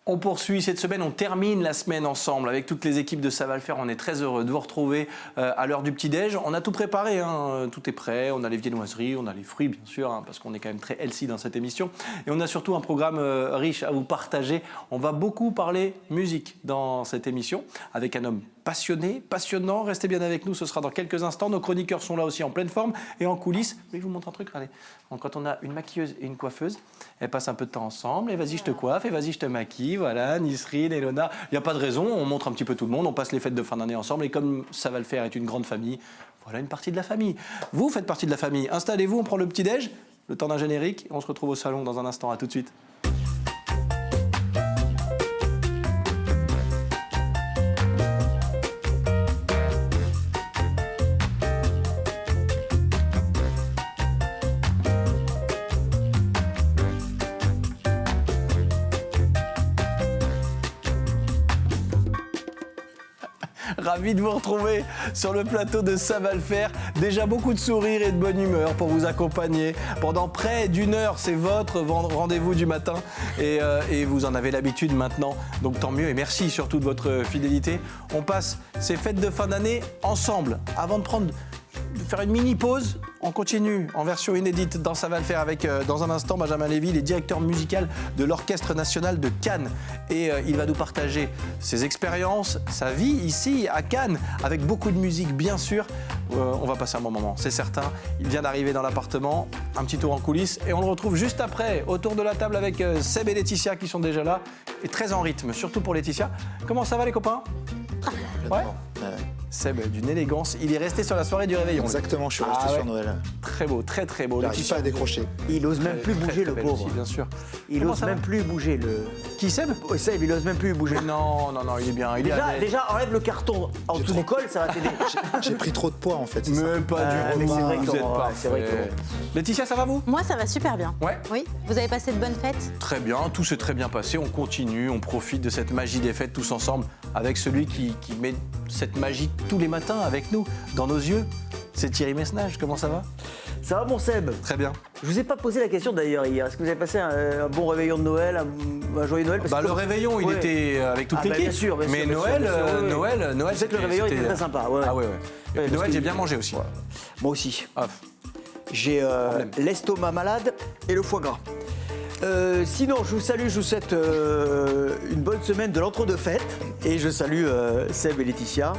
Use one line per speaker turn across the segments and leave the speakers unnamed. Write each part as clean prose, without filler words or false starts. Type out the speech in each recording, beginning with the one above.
On poursuit cette semaine, on termine la semaine ensemble avec toutes les équipes de Ça va le faire. On est très heureux de vous retrouver à l'heure du petit-déj. On a tout préparé, hein. Tout est prêt. On a les viennoiseries, on a les fruits bien sûr, hein, parce qu'on est quand même très healthy dans cette émission. Et on a surtout un programme riche à vous partager. On va beaucoup parler musique dans cette émission avec un homme passionné, passionnant. Restez bien avec nous, ce sera dans quelques instants. Nos chroniqueurs sont là aussi en pleine forme et en coulisses. Mais je vous montre un truc, regardez. Quand on a une maquilleuse et une coiffeuse, elles passent un peu de temps ensemble. Et vas-y, je te coiffe, et vas-y, je te maquille. Voilà, Nisrine, Elona. Il n'y a pas de raison, on montre un petit peu tout le monde. On passe les fêtes de fin d'année ensemble. Et comme Ça va le faire est une grande famille, voilà une partie de la famille. Vous faites partie de la famille. Installez-vous, on prend le petit-déj, le temps d'un générique. Et on se retrouve au salon dans un instant. À tout de suite. Ravi de vous retrouver sur le plateau de Ça va le faire. Déjà beaucoup de sourires et de bonne humeur pour vous accompagner. Pendant près d'une heure, c'est votre rendez-vous du matin et vous en avez l'habitude maintenant. Donc tant mieux et merci surtout de votre fidélité. On passe ces fêtes de fin d'année ensemble. Avant de faire une mini pause, on continue en version inédite dans Ça va le faire avec, dans un instant, Benjamin Lévy, il est directeur musical de l'Orchestre national de Cannes. Et il va nous partager ses expériences, sa vie ici à Cannes, avec beaucoup de musique bien sûr. On va passer un bon moment, c'est certain. Il vient d'arriver dans l'appartement, un petit tour en coulisses. Et on le retrouve juste après, autour de la table avec Seb et Laetitia qui sont déjà là. Et très en rythme, surtout pour Laetitia. Comment ça va les copains? Ouais. Seb, d'une élégance. Il est resté sur la soirée du réveillon.
Exactement, je suis resté sur Noël.
Très beau, très très beau.
J'arrive pas à décrocher.
Il ose même plus bouger, le pauvre.
Aussi, bien sûr.
Il ose même plus bouger, le...
Qui, Seb?
Seb, il ose même plus bouger.
Non, il est bien.
Déjà, enlève le carton en dessous du col, ça va t'aider.
J'ai pris trop de poids en fait.
Même pas du tout.
C'est vrai que
Vous êtes parfait. Laetitia, ça va vous?
Moi, ça va super bien.
Ouais.
Oui. Vous avez passé de bonnes fêtes?
Très bien, tout s'est très bien passé. On continue, on profite de cette magie des fêtes tous ensemble avec celui qui met cette magie tous les matins avec nous, dans nos yeux. C'est Thierry Messnage. Comment ça va?
Ça va, mon Seb?
Très bien.
Je vous ai pas posé la question d'ailleurs hier. Est-ce que vous avez passé un bon réveillon de Noël, un joyeux Noël?
Le réveillon, il était avec toute l'équipe.
Bien sûr,
mais
Noël,
Noël,
je sais que le réveillon était très sympa. Ouais.
Ah ouais. Et Noël, j'ai bien mangé aussi.
Ouais. Moi aussi.
Ah.
J'ai l'estomac malade et le foie gras. Sinon, je vous salue, je vous souhaite une bonne semaine de l'entre-deux-fêtes. Et je salue Seb et Laetitia.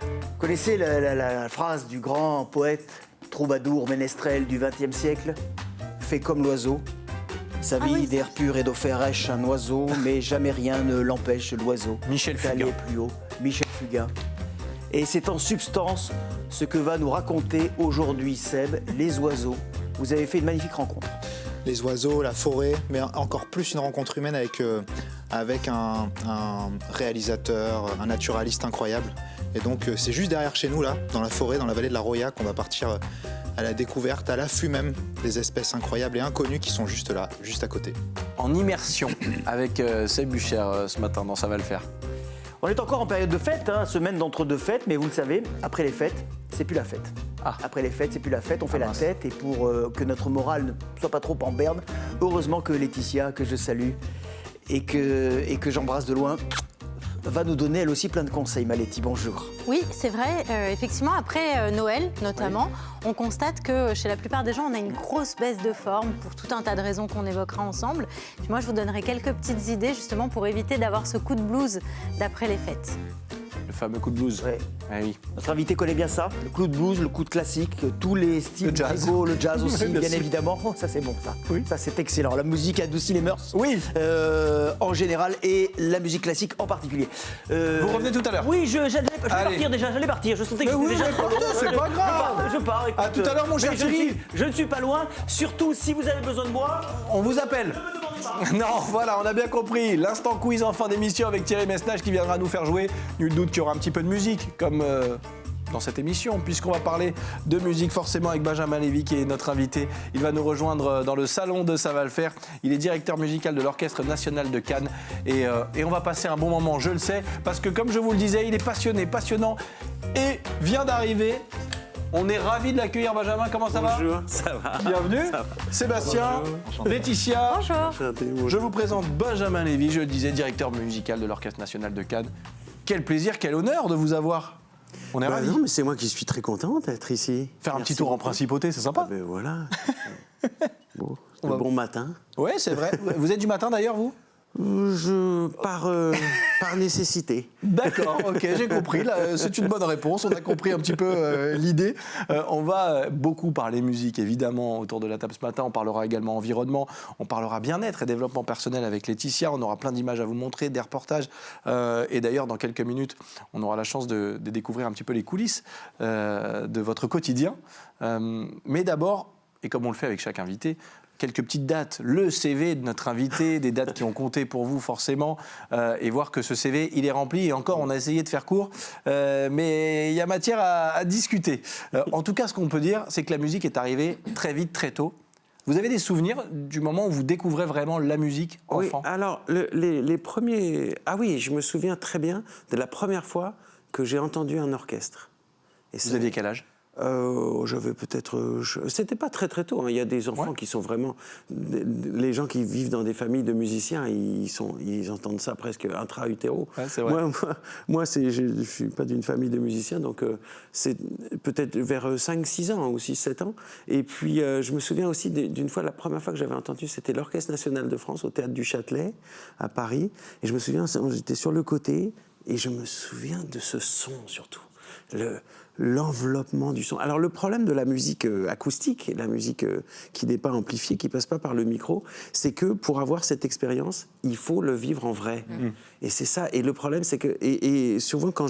Vous connaissez la phrase du grand poète, troubadour, ménestrel du XXe siècle? Fait comme l'oiseau. Sa vie d'air pur et d'eau fraîche, un oiseau, mais jamais rien ne l'empêche, l'oiseau,
Michel Fugain.
d'aller plus haut. Michel Fugain. Et c'est en substance ce que va nous raconter aujourd'hui Seb, les oiseaux. Vous avez fait une magnifique rencontre.
Les oiseaux, la forêt, mais encore plus une rencontre humaine avec un réalisateur, un naturaliste incroyable. Et donc c'est juste derrière chez nous, là, dans la forêt, dans la vallée de la Roya, qu'on va partir à la découverte, à l'affût même des espèces incroyables et inconnues qui sont juste là, juste à côté. En
immersion avec Seb Bucher ce matin dans Ça va le faire.
On est encore en période de fête, semaine d'entre-deux fêtes, mais vous le savez, après les fêtes, c'est plus la fête. Après les fêtes, c'est plus la fête, on fait la tête. Et pour que notre morale ne soit pas trop en berne, heureusement que Laetitia, que je salue et que j'embrasse de loin, va nous donner elle aussi plein de conseils. Maléti, bonjour.
Oui, c'est vrai. Effectivement, après Noël notamment, on constate que chez la plupart des gens, on a une grosse baisse de forme pour tout un tas de raisons qu'on évoquera ensemble. Puis moi, je vous donnerai quelques petites idées justement pour éviter d'avoir ce coup de blues d'après les fêtes.
Le fameux coup de blues.
Ouais.
Ah oui.
Notre invité connaît bien ça, le coup de blues, le coup de classique, tous les styles,
le jazz,
le jazz aussi, bien
sûr.
évidemment. Oh, ça c'est bon ça.
Oui.
Ça c'est excellent. La musique adoucit les mœurs.
Oui.
En général et la musique classique en particulier.
Vous revenez tout à l'heure.
Oui, j'allais partir déjà, j'allais partir. Je sentais que j'étais déjà trop long.
C'est pas grave.
Je pars. Écoute,
À tout à l'heure, mon cher Thierry.
Je ne suis pas loin. Surtout si vous avez besoin de moi.
On vous appelle. Non, voilà, on a bien compris. L'instant quiz en fin d'émission avec Thierry Messnage qui viendra nous faire jouer. Nul doute qu'il y aura un petit peu de musique, comme dans cette émission, puisqu'on va parler de musique forcément avec Benjamin Lévy qui est notre invité. Il va nous rejoindre dans le salon de Ça va le faire. Il est directeur musical de l'Orchestre national de Cannes. Et on va passer un bon moment, je le sais, parce que comme je vous le disais, il est passionné, passionnant et vient d'arriver On est ravis de l'accueillir, Benjamin. Comment ça va?
Bonjour, ça va.
Bienvenue.
Ça va.
Sébastien, Laetitia.
Bonjour.
Je vous présente Benjamin Lévy, je le disais, directeur musical de l'Orchestre National de Cannes. Quel plaisir, quel honneur de vous avoir. On est ravis.
Non, mais c'est moi qui suis très content d'être ici.
Faire un
Merci
petit tour en
beaucoup.
principauté, c'est sympa.
Ah ben voilà. Bon,
va-
bon matin.
Oui, c'est vrai. Vous êtes du matin d'ailleurs, vous?
Par nécessité.
D'accord, ok, j'ai compris. Là, c'est une bonne réponse. On a compris un petit peu l'idée. On va beaucoup parler musique, évidemment, autour de la table ce matin. On parlera également environnement. On parlera bien-être et développement personnel avec Laetitia. On aura plein d'images à vous montrer, des reportages. Et d'ailleurs, dans quelques minutes, on aura la chance de découvrir un petit peu les coulisses de votre quotidien. Mais d'abord, et comme on le fait avec chaque invité, quelques petites dates, le CV de notre invité, des dates qui ont compté pour vous forcément, et voir que ce CV, il est rempli. Et encore, on a essayé de faire court, mais il y a matière à discuter. En tout cas, ce qu'on peut dire, c'est que la musique est arrivée très vite, très tôt. Vous avez des souvenirs du moment où vous découvrez vraiment la musique enfant?
Oui, alors, les premiers... Ah oui, je me souviens très bien de la première fois que j'ai entendu un orchestre. Et
Vous aviez quel âge?
J'avais peut-être... C'était pas très très tôt. Hein. Il y a des enfants qui sont vraiment... Les gens qui vivent dans des familles de musiciens, ils entendent ça presque intra-utéro.
Ouais, c'est vrai.
Moi je ne suis pas d'une famille de musiciens, donc c'est peut-être vers 5-6 ans ou 6-7 ans. Et puis je me souviens aussi d'une fois, la première fois que j'avais entendu, c'était l'Orchestre National de France au Théâtre du Châtelet, à Paris. Et je me souviens, j'étais sur le côté, et je me souviens de ce son surtout. L'enveloppement du son. Alors le problème de la musique acoustique, la musique qui n'est pas amplifiée, qui passe pas par le micro, c'est que pour avoir cette expérience, il faut le vivre en vrai. Et c'est ça. Et le problème, c'est que et souvent quand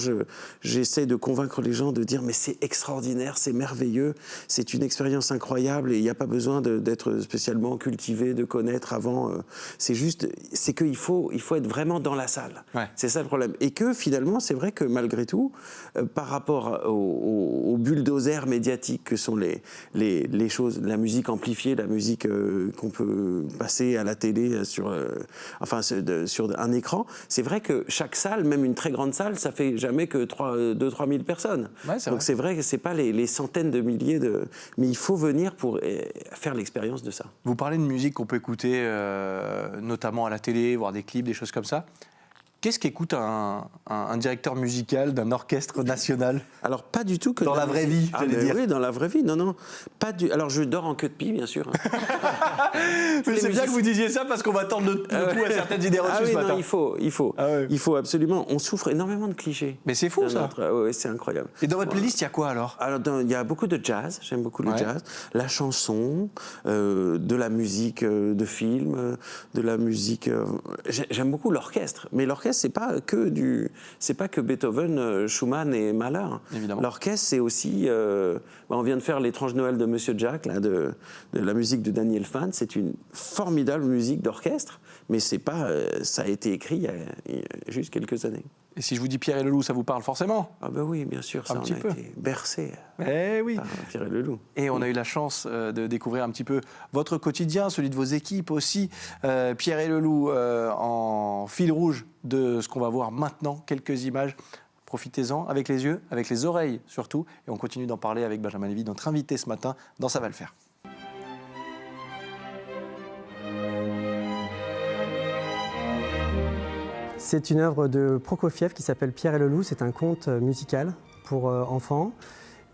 j'essaie de convaincre les gens de dire mais c'est extraordinaire, c'est merveilleux, c'est une expérience incroyable et il n'y a pas besoin d'être spécialement cultivé, de connaître avant. C'est qu'il faut être vraiment dans la salle.
Ouais.
C'est ça le problème. Et que finalement, c'est vrai que malgré tout, par rapport aux bulldozers médiatiques que sont les choses, la musique amplifiée, la musique qu'on peut passer à la télé sur un écran, c'est vrai que chaque salle, même une très grande salle, ça fait jamais que 2-3 000 personnes.
Ouais, c'est
Donc
vrai.
c'est vrai que c'est pas les centaines de milliers mais il faut venir pour faire l'expérience de ça.
Vous parlez de musique qu'on peut écouter notamment à la télé, voir des clips, des choses comme ça. Qu'est-ce qu'écoute un directeur musical d'un orchestre national?
Alors pas du tout que
Dans
de
la vraie
musique.
vie, j'allais dire.
Oui, dans la vraie vie, non. Alors je dors en queue de pie, bien sûr.
Mais c'est bien que vous disiez ça parce qu'on va tendre le pouls à certaines idées reçues
oui,
ce matin.
non, il faut absolument. On souffre énormément de clichés.
Mais c'est fou ça.
Oui, c'est incroyable.
Et dans votre playlist, il y a quoi alors?
Alors, il y a beaucoup de jazz, j'aime beaucoup le jazz, la chanson, de la musique de film, de la musique... J'aime beaucoup l'orchestre, mais l'orchestre, c'est pas que Beethoven, Schumann et Mahler.
Évidemment.
L'orchestre, c'est aussi... on vient de faire L'étrange Noël de Monsieur Jack, là, de la musique de Daniel Fan. C'est une formidable musique d'orchestre, mais c'est pas, ça a été écrit il y a juste quelques années.
Et si je vous dis Pierre et le Loup, ça vous parle forcément?
Ah ben oui, bien sûr, ça
Un
on
petit
a
peu.
été bercé
Eh oui.
par Pierre et le Loup.
Et on a eu la chance de découvrir un petit peu votre quotidien, celui de vos équipes aussi. Pierre et le Loup en fil rouge de ce qu'on va voir maintenant, quelques images. Profitez-en avec les yeux, avec les oreilles surtout. Et on continue d'en parler avec Benjamin Lévy, notre invité ce matin dans Ça va le faire.
C'est une œuvre de Prokofiev qui s'appelle Pierre et le Loup. C'est un conte musical pour enfants.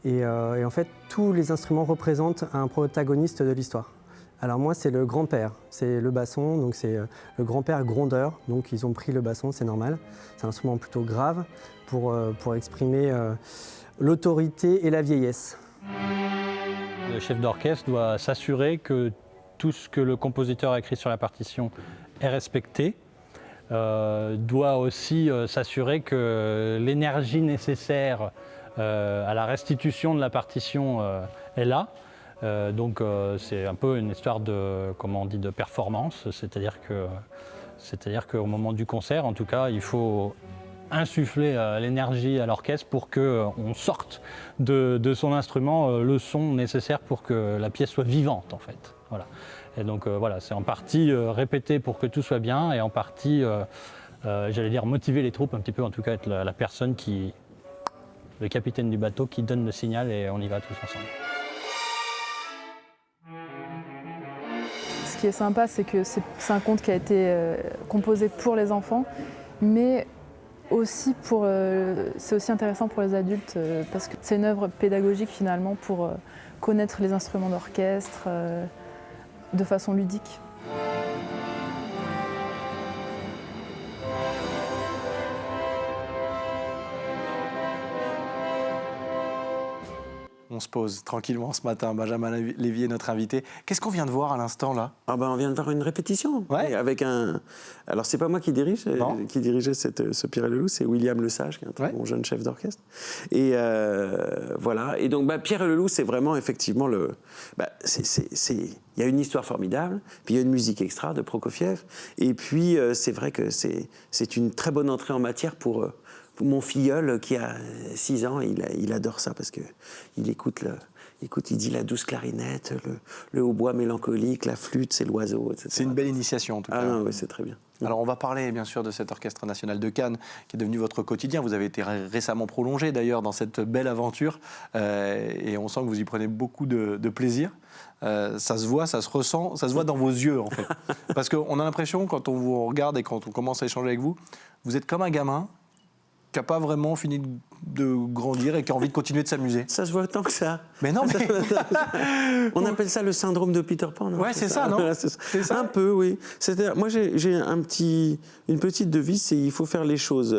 Et en fait, tous les instruments représentent un protagoniste de l'histoire. Alors moi, c'est le grand-père, c'est le basson, donc c'est le grand-père grondeur. Donc ils ont pris le basson, c'est normal. C'est un instrument plutôt grave pour exprimer l'autorité et la vieillesse.
Le chef d'orchestre doit s'assurer que tout ce que le compositeur a écrit sur la partition est respecté. Doit aussi s'assurer que l'énergie nécessaire à la restitution de la partition est là. Donc c'est un peu une histoire de, comment on dit, de performance, c'est-à-dire qu'au moment du concert, en tout cas, il faut insuffler l'énergie à l'orchestre pour qu'on sorte de son instrument le son nécessaire pour que la pièce soit vivante, en fait. Voilà. Et donc voilà, c'est en partie répété pour que tout soit bien et en partie, j'allais dire, motiver les troupes un petit peu, en tout cas être la personne qui le capitaine du bateau qui donne le signal et on y va tous ensemble.
Ce qui est sympa, c'est que c'est un conte qui a été composé pour les enfants, mais aussi c'est aussi intéressant pour les adultes parce que c'est une œuvre pédagogique finalement pour connaître les instruments d'orchestre de façon ludique.
On se pose tranquillement ce matin. Benjamin Lévy est notre invité. Qu'est-ce qu'on vient de voir à l'instant là?
Ah ben, on vient de voir une répétition.
Ouais.
Avec un. Alors c'est pas moi qui dirigeais ce Pierre et le Loup, c'est William Lesage, qui est un très bon jeune chef d'orchestre. Et voilà. Et donc Pierre et le Loup, c'est vraiment effectivement le. Il y a une histoire formidable, puis il y a une musique extra de Prokofiev. Et puis c'est vrai que c'est une très bonne entrée en matière pour mon filleul qui a 6 ans, il adore ça parce qu'il écoute, il dit la douce clarinette, le hautbois mélancolique, la flûte, c'est l'oiseau, etc.
C'est une belle initiation en tout cas.
Ah non, oui, c'est très bien.
Alors on va parler bien sûr de cet Orchestre National de Cannes qui est devenu votre quotidien. Vous avez été récemment prolongé d'ailleurs dans cette belle aventure et on sent que vous y prenez beaucoup de plaisir. Ça se voit, ça se ressent, ça se voit dans vos yeux en fait. Parce qu'on a l'impression quand on vous regarde et quand on commence à échanger avec vous, vous êtes comme un gamin qui n'a pas vraiment fini de grandir et qui a envie de continuer de s'amuser.
Ça se voit tant que ça.
Mais non, mais...
On appelle ça le syndrome de Peter Pan, non?
Ouais, c'est ça, non? C'est ça.
Un peu, oui. C'est-à-dire, moi, j'ai une petite devise, c'est il faut faire les choses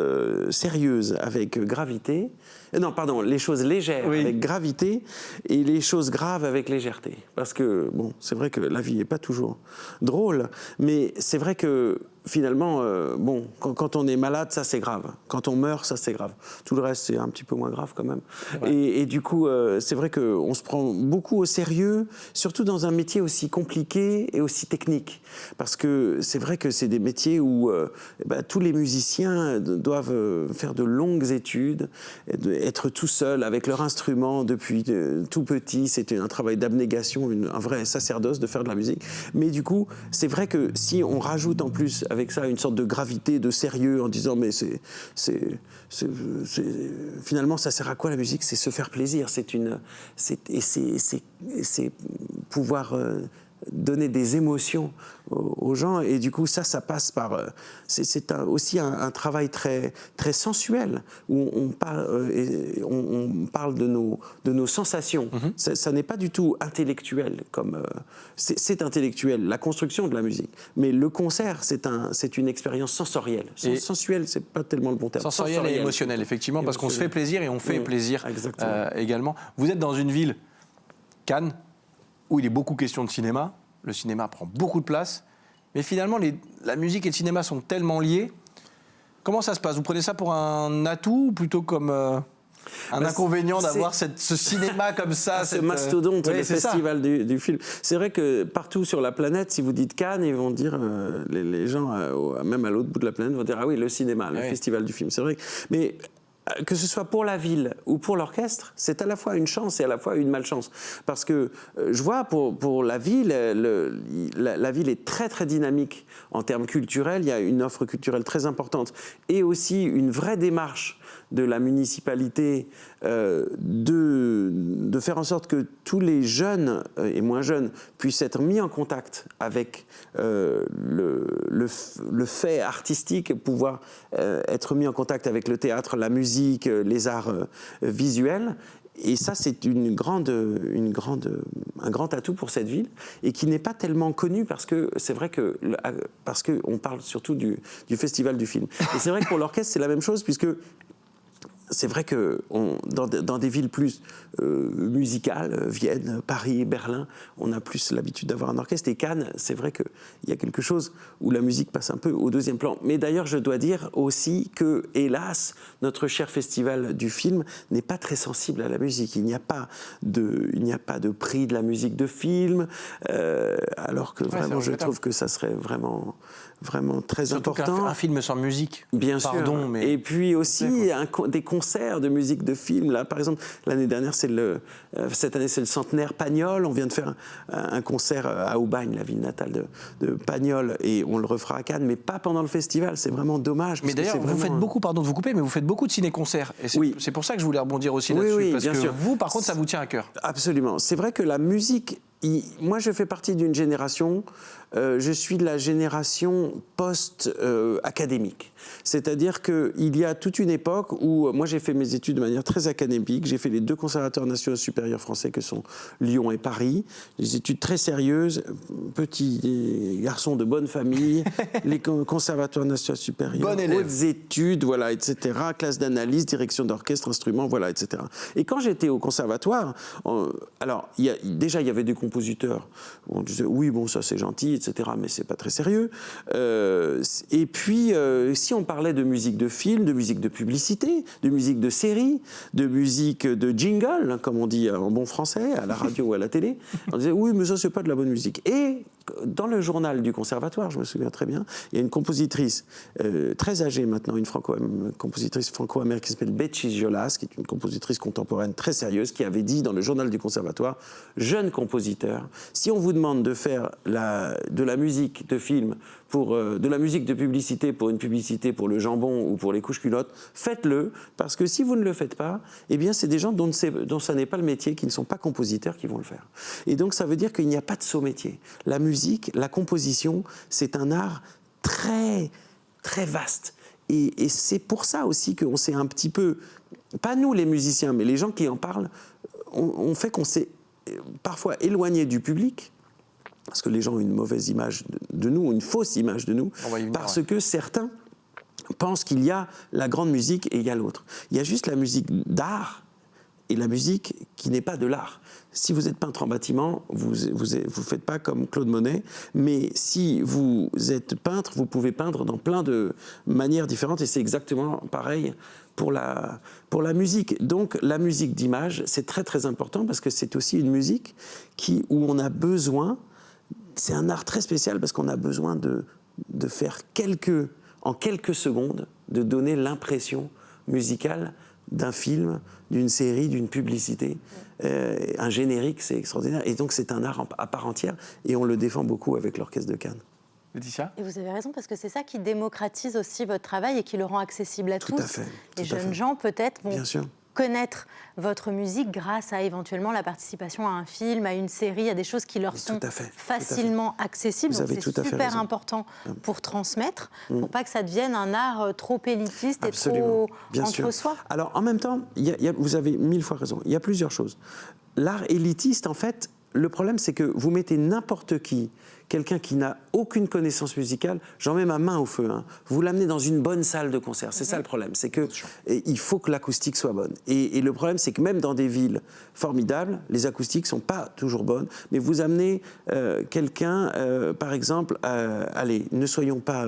sérieuses avec gravité. Non, pardon, les choses légères avec gravité et les choses graves avec légèreté. Parce que, bon, c'est vrai que la vie n'est pas toujours drôle, mais c'est vrai que finalement, quand on est malade, ça c'est grave. Quand on meurt, ça c'est grave. Tout le reste, c'est un petit peu moins grave quand même. Et du coup, c'est vrai qu'on se prend beaucoup au sérieux, surtout dans un métier aussi compliqué et aussi technique. Parce que c'est vrai que c'est des métiers où tous les musiciens doivent faire de longues études, être tout seuls avec leur instrument depuis tout petit. C'était un travail d'abnégation, un vrai sacerdoce de faire de la musique. Mais du coup, c'est vrai que si on rajoute en plus avec ça une sorte de gravité, de sérieux, en disant mais finalement ça sert à quoi la musique? C'est se faire plaisir, c'est pouvoir donner des émotions aux gens, et du coup ça passe par c'est aussi un travail très très sensuel où on parle de nos sensations. Ça n'est pas du tout intellectuel comme c'est intellectuel, la construction de la musique, mais le concert c'est une expérience sensorielle. Sensuelle, c'est pas tellement le bon terme.
Sensoriel et émotionnel, effectivement, parce qu'on se fait plaisir et on fait plaisir également. Vous êtes dans une ville, Cannes, où il est beaucoup question de cinéma. Le cinéma prend beaucoup de place, mais finalement, la musique et le cinéma sont tellement liés. Comment ça se passe? Vous prenez ça pour un atout ou plutôt comme un inconvénient d'avoir ce cinéma comme ça?
Ce mastodonte, le festival du film. C'est vrai que partout sur la planète, si vous dites Cannes, ils vont dire, les gens, même à l'autre bout de la planète, vont dire, ah oui, le cinéma, le festival du film. C'est vrai. Mais que ce soit pour la ville ou pour l'orchestre, c'est à la fois une chance et à la fois une malchance. Parce que je vois pour la ville, la ville est très très dynamique en termes culturels. Il y a une offre culturelle très importante et aussi une vraie démarche de la municipalité de faire en sorte que tous les jeunes et moins jeunes puissent être mis en contact avec le fait artistique, pouvoir être mis en contact avec le théâtre, la musique, les arts visuels. Et ça, c'est un grand atout pour cette ville et qui n'est pas tellement connu parce que c'est vrai parce qu'on parle surtout du festival du film. Et c'est vrai que pour l'orchestre, c'est la même chose puisque c'est vrai que dans des villes plus musicales, Vienne, Paris, Berlin, on a plus l'habitude d'avoir un orchestre. Et Cannes, c'est vrai qu'il y a quelque chose où la musique passe un peu au deuxième plan. Mais d'ailleurs, je dois dire aussi que, hélas, notre cher festival du film n'est pas très sensible à la musique. Il n'y a pas de prix de la musique de film, alors que vraiment, je trouve que ça serait vraiment vraiment très
Surtout
important.
un film sans musique.
Bien
Pardon,
sûr.
mais...
Et puis aussi des concerts de musique de film. Là, par exemple, l'année dernière, cette année, c'est le centenaire Pagnol. On vient de faire un concert à Aubagne, la ville natale de Pagnol, et on le refera à Cannes, mais pas pendant le festival. C'est vraiment dommage.
Mais d'ailleurs, vous faites beaucoup, pardon de vous couper, mais vous faites beaucoup de ciné-concerts. Et c'est pour ça que je voulais rebondir aussi là-dessus.
Oui,
parce
bien
que
sûr.
vous, par contre, ça vous tient à cœur.
Absolument. C'est vrai que la musique... Moi, je fais partie d'une génération, je suis de la génération post-académique. C'est-à-dire qu'il y a toute une époque où, moi j'ai fait mes études de manière très académique, j'ai fait les 2 conservatoires nationaux supérieurs français que sont Lyon et Paris, des études très sérieuses, petit garçon de bonne famille, les conservatoires nationaux supérieurs, hautes études, voilà, etc., classe d'analyse, direction d'orchestre, instruments, voilà, etc. Et quand j'étais au conservatoire, alors déjà il y avait des compositeurs, on disait oui bon ça c'est gentil, etc., mais c'est pas très sérieux. Et puis si on parlait de musique de film, de musique de publicité, de musique de série, de musique de jingle, comme on dit en bon français, à la radio ou à la télé, on disait oui mais ça c'est pas de la bonne musique. Et dans le journal du conservatoire, je me souviens très bien, il y a une compositrice très âgée maintenant, une compositrice franco-américaine qui s'appelle Betsy Jolas, qui est une compositrice contemporaine très sérieuse, qui avait dit dans le journal du conservatoire, jeune compositeur, si on vous demande de faire de la musique de film, de la musique de publicité pour une publicité pour le jambon ou pour les couches culottes, faites-le, parce que si vous ne le faites pas, eh bien c'est des gens dont ça n'est pas le métier, qui ne sont pas compositeurs, qui vont le faire. Et donc ça veut dire qu'il n'y a pas de saut métier. La musique, la composition, c'est un art très, très vaste. Et c'est pour ça aussi qu'on s'est un petit peu, pas nous les musiciens, mais les gens qui en parlent, on fait qu'on s'est parfois éloigné du public, parce que les gens ont une mauvaise image de nous, une fausse image de nous, parce que certains pensent qu'il y a la grande musique et il y a l'autre. Il y a juste la musique d'art et la musique qui n'est pas de l'art. Si vous êtes peintre en bâtiment, vous faites pas comme Claude Monet, mais si vous êtes peintre, vous pouvez peindre dans plein de manières différentes, et c'est exactement pareil pour la musique. Donc la musique d'image, c'est très très important, parce que c'est aussi une musique où on a besoin, c'est un art très spécial, parce qu'on a besoin de faire en quelques secondes, de donner l'impression musicale d'un film, d'une série, d'une publicité. Un générique, c'est extraordinaire. Et donc, c'est un art à part entière, et on le défend beaucoup avec l'Orchestre de Cannes.
Laetitia ?
Et vous avez raison, parce que c'est ça qui démocratise aussi votre travail et qui le rend accessible à tous.
Tout à fait.
Les jeunes gens, peut-être, vont
Bien sûr.
connaître votre musique grâce à éventuellement la participation à un film, à une série, à des choses qui leur sont facilement accessibles. Donc c'est super important pour transmettre, pour pas que ça devienne un art trop élitiste et trop entre soi.
Alors en même temps, vous avez 1000 fois raison, il y a plusieurs choses. L'art élitiste, en fait, le problème c'est que vous mettez n'importe qui, quelqu'un qui n'a aucune connaissance musicale, j'en mets ma main au feu, hein, vous l'amenez dans une bonne salle de concert. C'est ça le problème, c'est qu'il faut que l'acoustique soit bonne. Et le problème, c'est que même dans des villes formidables, les acoustiques ne sont pas toujours bonnes, mais vous amenez quelqu'un, par exemple, allez, ne soyons pas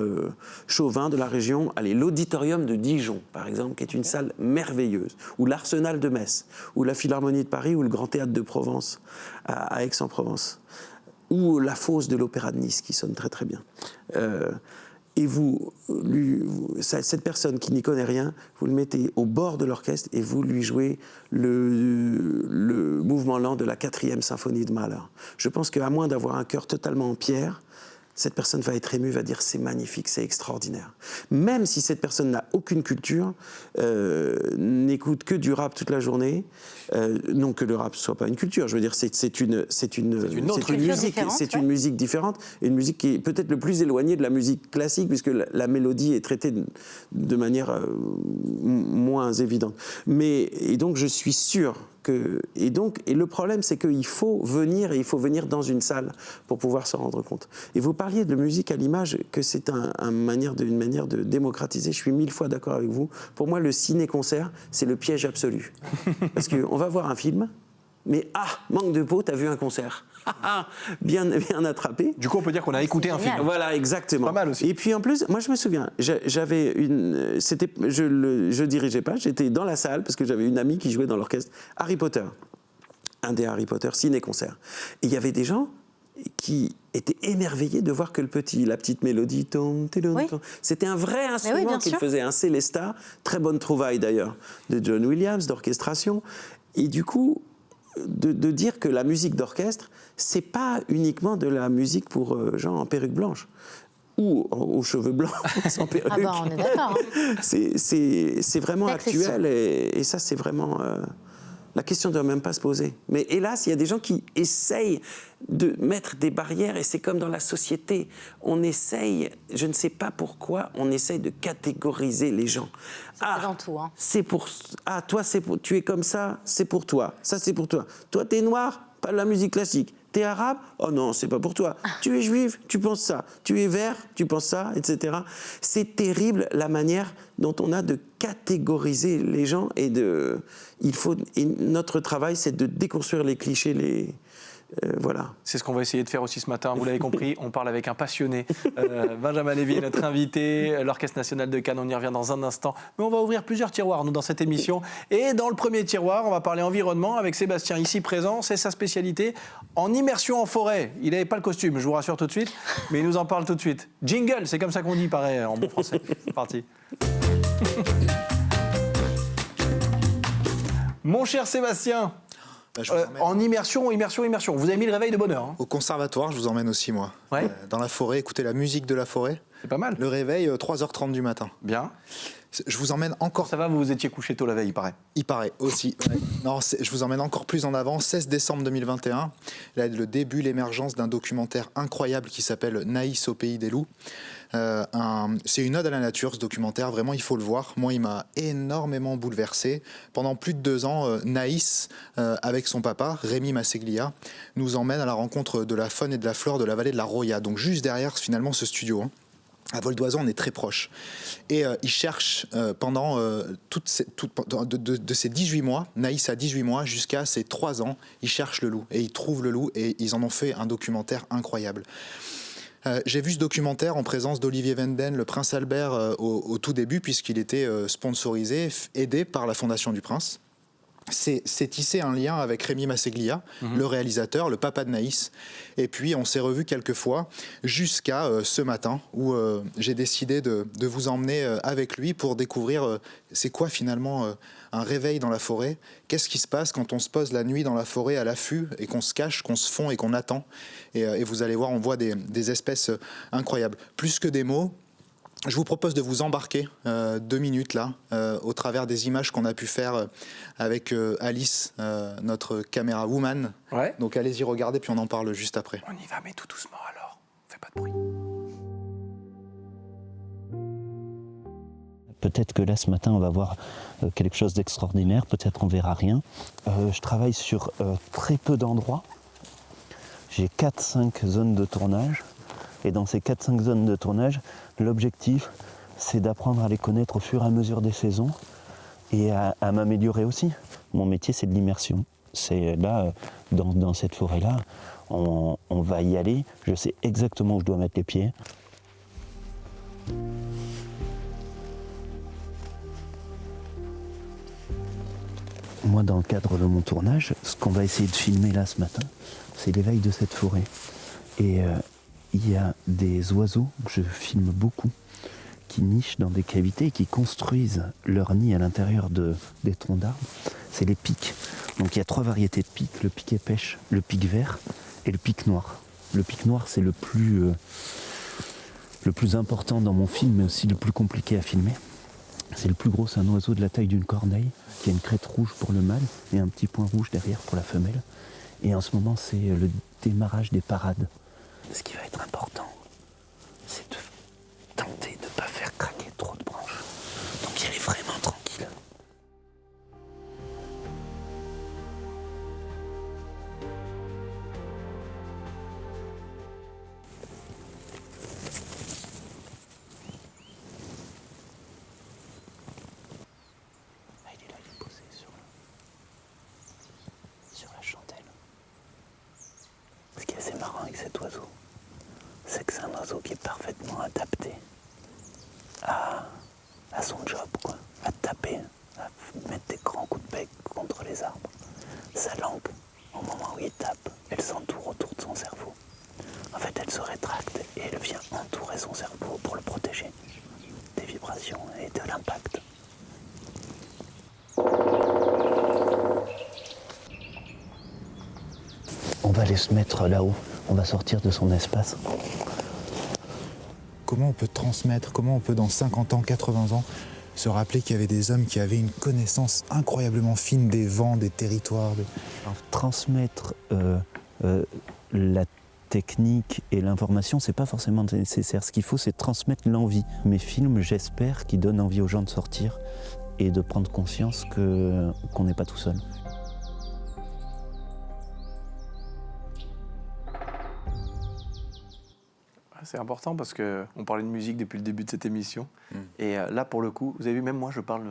chauvins de la région, allez, l'Auditorium de Dijon, par exemple, qui est une salle merveilleuse, ou l'Arsenal de Metz, ou la Philharmonie de Paris, ou le Grand Théâtre de Provence, à Aix-en-Provence, ou la fosse de l'Opéra de Nice, qui sonne très très bien. Et cette personne qui n'y connaît rien, vous le mettez au bord de l'orchestre et vous lui jouez le mouvement lent de la 4e symphonie de Mahler. Je pense qu'à moins d'avoir un cœur totalement en pierre, cette personne va être émue, va dire c'est magnifique, c'est extraordinaire. Même si cette personne n'a aucune culture, n'écoute que du rap toute la journée, non que le rap ne soit pas une culture, je veux dire c'est une musique différente, et une musique qui est peut-être le plus éloignée de la musique classique, puisque la mélodie est traitée de manière moins évidente. Et donc je suis sûr et le problème, c'est qu'il faut venir, et il faut venir dans une salle pour pouvoir s'en rendre compte. Et vous parliez de musique à l'image, que c'est une manière de démocratiser. Je suis 1000 fois d'accord avec vous. Pour moi, le ciné-concert, c'est le piège absolu. Parce qu'on va voir un film, mais manque de peau, t'as vu un concert. Bien attrapé.
Du coup, on peut dire qu'on a écouté un film.
Voilà, exactement.
Pas mal aussi.
Et puis en plus, moi je me souviens, je dirigeais pas, j'étais dans la salle parce que j'avais une amie qui jouait dans l'orchestre Harry Potter. Un des Harry Potter, ciné-concert. Et il y avait des gens qui étaient émerveillés de voir que la petite mélodie,
Oui.
c'était un vrai
bien
instrument qu'il
sûr.
faisait, un Célesta, très bonne trouvaille d'ailleurs, de John Williams, d'orchestration. Et du coup, de dire que la musique d'orchestre, c'est pas uniquement de la musique pour gens en perruque blanche ou aux cheveux blancs sans perruque.
Ah bah on est d'accord. Hein.
C'est vraiment
Accessible.
actuel et ça, c'est vraiment... la question ne doit même pas se poser. Mais hélas, il y a des gens qui essayent de mettre des barrières et c'est comme dans la société. On essaye, je ne sais pas pourquoi, on essaye de catégoriser les gens.
Dans tout. Hein.
C'est pour... Ah, toi, tu es comme ça, c'est pour toi. Ça, c'est pour toi. Toi, t'es noir, pas de la musique classique. T'es arabe? Oh non, c'est pas pour toi. Tu es juif? Tu penses ça. Tu es vert? Tu penses ça, etc. C'est terrible la manière dont on a de catégoriser les gens et notre travail, c'est de déconstruire les clichés, voilà.
C'est ce qu'on va essayer de faire aussi ce matin. Vous l'avez compris, on parle avec un passionné. Benjamin Lévy est notre invité. L'Orchestre National de Cannes, on y revient dans un instant. Mais on va ouvrir plusieurs tiroirs, nous, dans cette émission. Et dans le premier tiroir, on va parler environnement avec Sébastien, ici présent. C'est sa spécialité en immersion en forêt. Il n'avait pas le costume, je vous rassure tout de suite. Mais il nous en parle tout de suite. Jingle, c'est comme ça qu'on dit, paraît, en bon français. C'est parti. Mon cher Sébastien,
Je vous emmène
en immersion. Vous avez mis le réveil de bonne heure. Hein.
au conservatoire, je vous emmène aussi, moi.
Ouais.
Dans la forêt, écouter la musique de la forêt.
C'est pas mal.
Le réveil, 3h30 du matin.
Bien.
Je vous emmène encore...
Ça va, vous vous étiez couché tôt la veille, il paraît.
Il paraît aussi. Ouais. Non, je vous emmène encore plus en avant. 16 décembre 2021, là, le début, l'émergence d'un documentaire incroyable qui s'appelle Naïs au pays des loups. C'est une ode à la nature, ce documentaire. Vraiment, il faut le voir. Moi, il m'a énormément bouleversé. Pendant plus de 2 ans, Naïs, avec son papa, Rémi Masseglia, nous emmène à la rencontre de la faune et de la flore de la vallée de la Roya. Donc, juste derrière, finalement, ce studio. Hein. À vol d'oiseau, on est très proche. Et il cherche pendant de ces 18 mois, Naïs a 18 mois, jusqu'à ses 3 ans, il cherche le loup. Et il trouve le loup et ils en ont fait un documentaire incroyable. J'ai vu ce documentaire en présence d'Olivier Venden, le Prince Albert, au tout début, puisqu'il était sponsorisé, aidé par la Fondation du Prince. C'est tissé un lien avec Rémi Masseglia, le réalisateur, le papa de Naïs. Et puis, on s'est revus quelques fois jusqu'à ce matin où j'ai décidé de vous emmener avec lui pour découvrir c'est quoi finalement un réveil dans la forêt. Qu'est-ce qui se passe quand on se pose la nuit dans la forêt à l'affût et qu'on se cache, qu'on se fond et qu'on attend. Et vous allez voir, on voit des espèces incroyables. Plus que des mots, je vous propose de vous embarquer 2 minutes là, au travers des images qu'on a pu faire avec Alice, notre caméra woman.
Ouais.
Donc allez-y, regardez, puis on en parle juste après.
On y va, mais tout doucement alors. On fait pas de bruit.
Peut-être que là, ce matin, on va voir quelque chose d'extraordinaire. Peut-être on verra rien. Je travaille sur très peu d'endroits. J'ai 4-5 zones de tournage. Et dans ces 4-5 zones de tournage, l'objectif, c'est d'apprendre à les connaître au fur et à mesure des saisons et à m'améliorer aussi. Mon métier, c'est de l'immersion. C'est là, dans cette forêt-là, on va y aller. Je sais exactement où je dois mettre les pieds. Moi, dans le cadre de mon tournage, ce qu'on va essayer de filmer là ce matin, c'est l'éveil de cette forêt. Et il y a des oiseaux, je filme beaucoup, qui nichent dans des cavités et qui construisent leur nid à l'intérieur des troncs d'arbres. C'est les pics. Donc il y a 3 variétés de pics, le pic épêche, le pic vert et le pic noir. Le pic noir, c'est le plus important dans mon film, mais aussi le plus compliqué à filmer. C'est le plus gros, c'est un oiseau de la taille d'une corneille, qui a une crête rouge pour le mâle et un petit point rouge derrière pour la femelle. Et en ce moment, c'est le démarrage des parades. Ce qui va être important, c'est de tenter de ne pas faire craquer trop de branches. Donc y aller vraiment tranquille. Ah, il est là, il est posé sur la chandelle. Ce qui est assez marrant avec cet oiseau, c'est que c'est un oiseau qui est parfaitement adapté à son job, quoi. À taper, à mettre des grands coups de bec contre les arbres. Sa langue, au moment où il tape, elle s'entoure autour de son cerveau. vibration et de l'impact. On va aller se mettre là-haut, on va sortir de son espace.
Comment on peut transmettre, comment on peut dans 50 ans, 80 ans, se rappeler qu'il y avait des hommes qui avaient une connaissance incroyablement fine des vents, des territoires.
Alors, transmettre la technique et l'information, c'est pas forcément nécessaire. Ce qu'il faut, c'est transmettre l'envie. Mes films, j'espère, qu'ils donnent envie aux gens de sortir et de prendre conscience qu'on n'est pas tout seul.
C'est important parce qu'on parlait de musique depuis le début de cette émission. Et là, pour le coup, vous avez vu, même moi, je parle.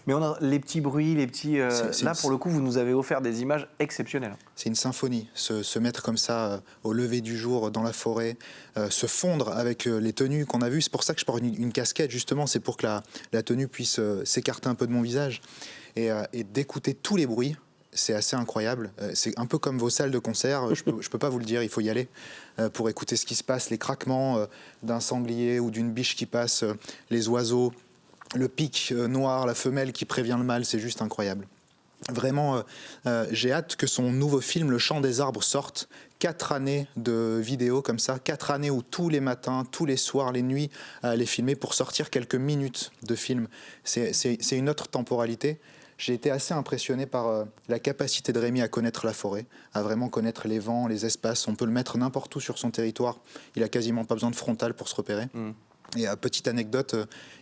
Mais on a les petits bruits, les petits. Là, pour le coup, vous nous avez offert des images exceptionnelles.
C'est une symphonie. Se mettre comme ça au lever du jour dans la forêt, se fondre avec les tenues qu'on a vues. C'est pour ça que je porte une casquette, justement. C'est pour que la tenue puisse s'écarter un peu de mon visage. Et d'écouter tous les bruits. C'est assez incroyable. C'est un peu comme vos salles de concert. Je peux pas vous le dire, il faut y aller pour écouter ce qui se passe, les craquements d'un sanglier ou d'une biche qui passe, les oiseaux, le pic noir, la femelle qui prévient le mâle. C'est juste incroyable. Vraiment, j'ai hâte que son nouveau film, Le Chant des arbres, sorte. 4 années de vidéos comme ça, 4 années où tous les matins, tous les soirs, les nuits, les filmer pour sortir quelques minutes de film. C'est une autre temporalité. J'ai été assez impressionné par la capacité de Rémi à connaître la forêt, à vraiment connaître les vents, les espaces. On peut le mettre n'importe où sur son territoire. Il a quasiment pas besoin de frontal pour se repérer. Et petite anecdote,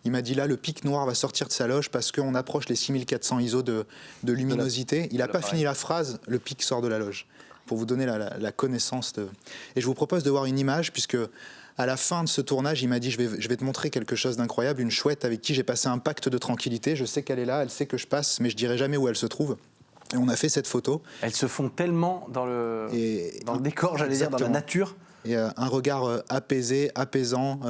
il m'a dit là, le pic noir va sortir de sa loge parce qu'on approche les 6400 ISO de luminosité. Il n'a pas fini la phrase, le pic sort de la loge. Pour vous donner la connaissance. Et je vous propose de voir une image puisque à la fin de ce tournage, il m'a dit je vais te montrer quelque chose d'incroyable, une chouette avec qui j'ai passé un pacte de tranquillité. Je sais qu'elle est là, elle sait que je passe, mais je dirai jamais où elle se trouve. Et on a fait cette photo.
Elles se font tellement dans le décor, j'allais dire, dans la nature.
Et un regard apaisé, apaisant,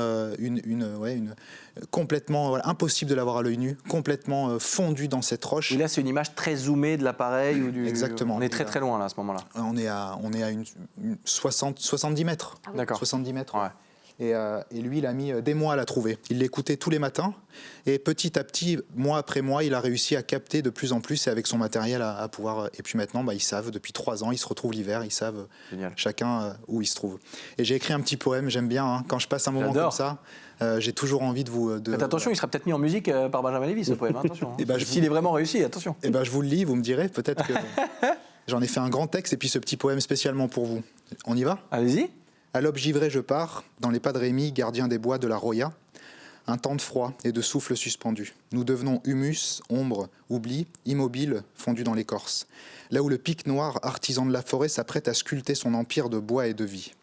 complètement impossible de l'avoir à l'œil nu, complètement fondu dans cette roche.
Et là, c'est une image très zoomée de l'appareil.
Exactement.
On est très très loin là à ce moment-là.
On est à 70 mètres.
Ah oui. D'accord.
70 mètres.
Ouais.
Et lui, il a mis des mois à la trouver. Il l'écoutait tous les matins. Et petit à petit, mois après mois, il a réussi à capter de plus en plus et avec son matériel à pouvoir... Et puis maintenant, ils savent, depuis 3 ans, ils se retrouvent l'hiver, ils savent chacun où ils se trouvent. Et j'ai écrit un petit poème, j'aime bien, quand je passe un moment comme ça, j'ai toujours envie de vous...
Faites attention, il sera peut-être mis en musique par Benjamin Lévy, ce poème, attention. S'il est vraiment réussi, attention.
Et je vous le lis, vous me direz, peut-être que... J'en ai fait un grand texte et puis ce petit poème spécialement pour vous. On y va ?
Allez-y.
À l'aube givrée, je pars, dans les pas de Rémi, gardien des bois de la Roya. Un temps de froid et de souffle suspendu. Nous devenons humus, ombre, oubli, immobile, fondu dans l'écorce. Là où le pic noir, artisan de la forêt, s'apprête à sculpter son empire de bois et de vie.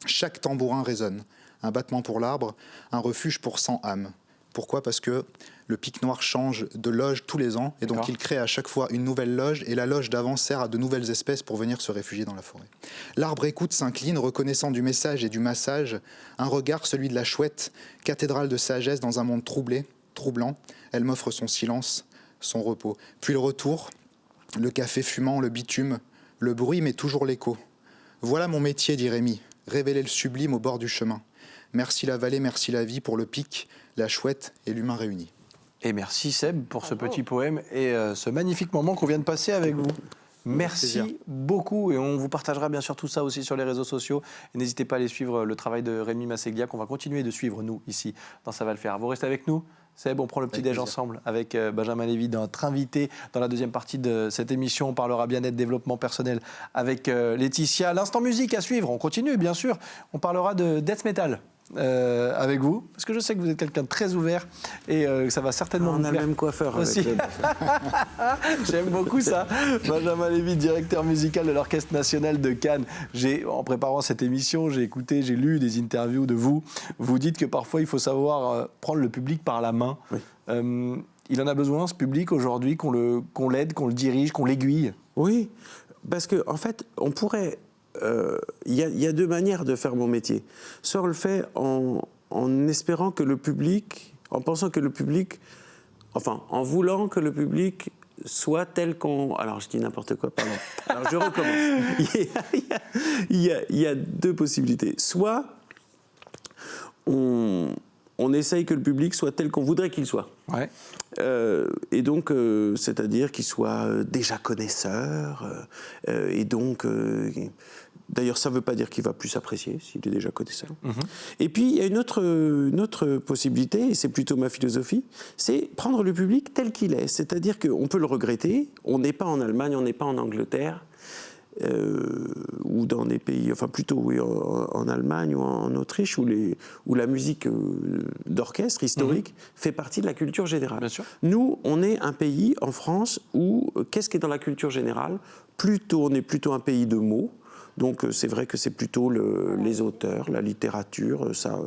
Chaque tambourin résonne. Un battement pour l'arbre, un refuge pour 100 âmes. Pourquoi ? Parce que le pic noir change de loge tous les ans et donc il crée à chaque fois une nouvelle loge et la loge d'avant sert à de nouvelles espèces pour venir se réfugier dans la forêt. L'arbre écoute, s'incline, reconnaissant du message et du massage, un regard, celui de la chouette, cathédrale de sagesse dans un monde troublé, troublant. Elle m'offre son silence, son repos. Puis le retour, le café fumant, le bitume, le bruit mais toujours l'écho. Voilà mon métier, dit Rémi, révéler le sublime au bord du chemin. Merci la vallée, merci la vie pour le pic, la chouette et l'humain réunis.
Et merci Seb pour ce petit poème et ce magnifique moment qu'on vient de passer avec vous. Merci beaucoup et on vous partagera bien sûr tout ça aussi sur les réseaux sociaux. Et n'hésitez pas à aller suivre le travail de Rémi Masséglia qu'on va continuer de suivre nous ici dans Ça va le faire. Vous restez avec nous Seb, on prend le petit-déj ensemble avec Benjamin Lévy, notre invité dans la deuxième partie de cette émission. On parlera bien-être, développement personnel avec Laetitia. L'instant musique à suivre, on continue bien sûr. On parlera de death metal. Avec vous, parce que je sais que vous êtes quelqu'un de très ouvert et ça va certainement vous plaire.
On a le même coiffeur
aussi. J'aime beaucoup ça. Benjamin Lévy, directeur musical de l'Orchestre National de Cannes. En préparant cette émission, j'ai écouté, j'ai lu des interviews de vous. Vous dites que parfois il faut savoir prendre le public par la main. Oui. Il en a besoin, ce public, aujourd'hui, qu'on l'aide, qu'on le dirige, qu'on l'aiguille.
Oui, parce qu'en fait, on pourrait... Il y a 2 manières de faire mon métier. Soit on le fait en espérant que le public, en pensant que le public, enfin, en voulant que le public soit tel qu'on... Alors, je dis n'importe quoi, pardon. Alors, je recommence. Il y a 2 possibilités. Soit on on essaye que le public soit tel qu'on voudrait qu'il soit.
Ouais.
Et donc, c'est-à-dire qu'il soit déjà connaisseur, et donc... D'ailleurs, ça ne veut pas dire qu'il va plus apprécier s'il est déjà connaisseur. Et puis, il y a une autre possibilité, et c'est plutôt ma philosophie, c'est prendre le public tel qu'il est. C'est-à-dire qu'on peut le regretter, on n'est pas en Allemagne, on n'est pas en Angleterre, ou dans des pays, enfin plutôt oui, en Allemagne ou en Autriche, où la musique d'orchestre historique fait partie de la culture générale.
Bien sûr.
Nous, on est un pays, en France, où qu'est-ce qui est dans la culture générale ? On est plutôt un pays de mots. Donc c'est vrai que c'est plutôt les auteurs, la littérature, ça,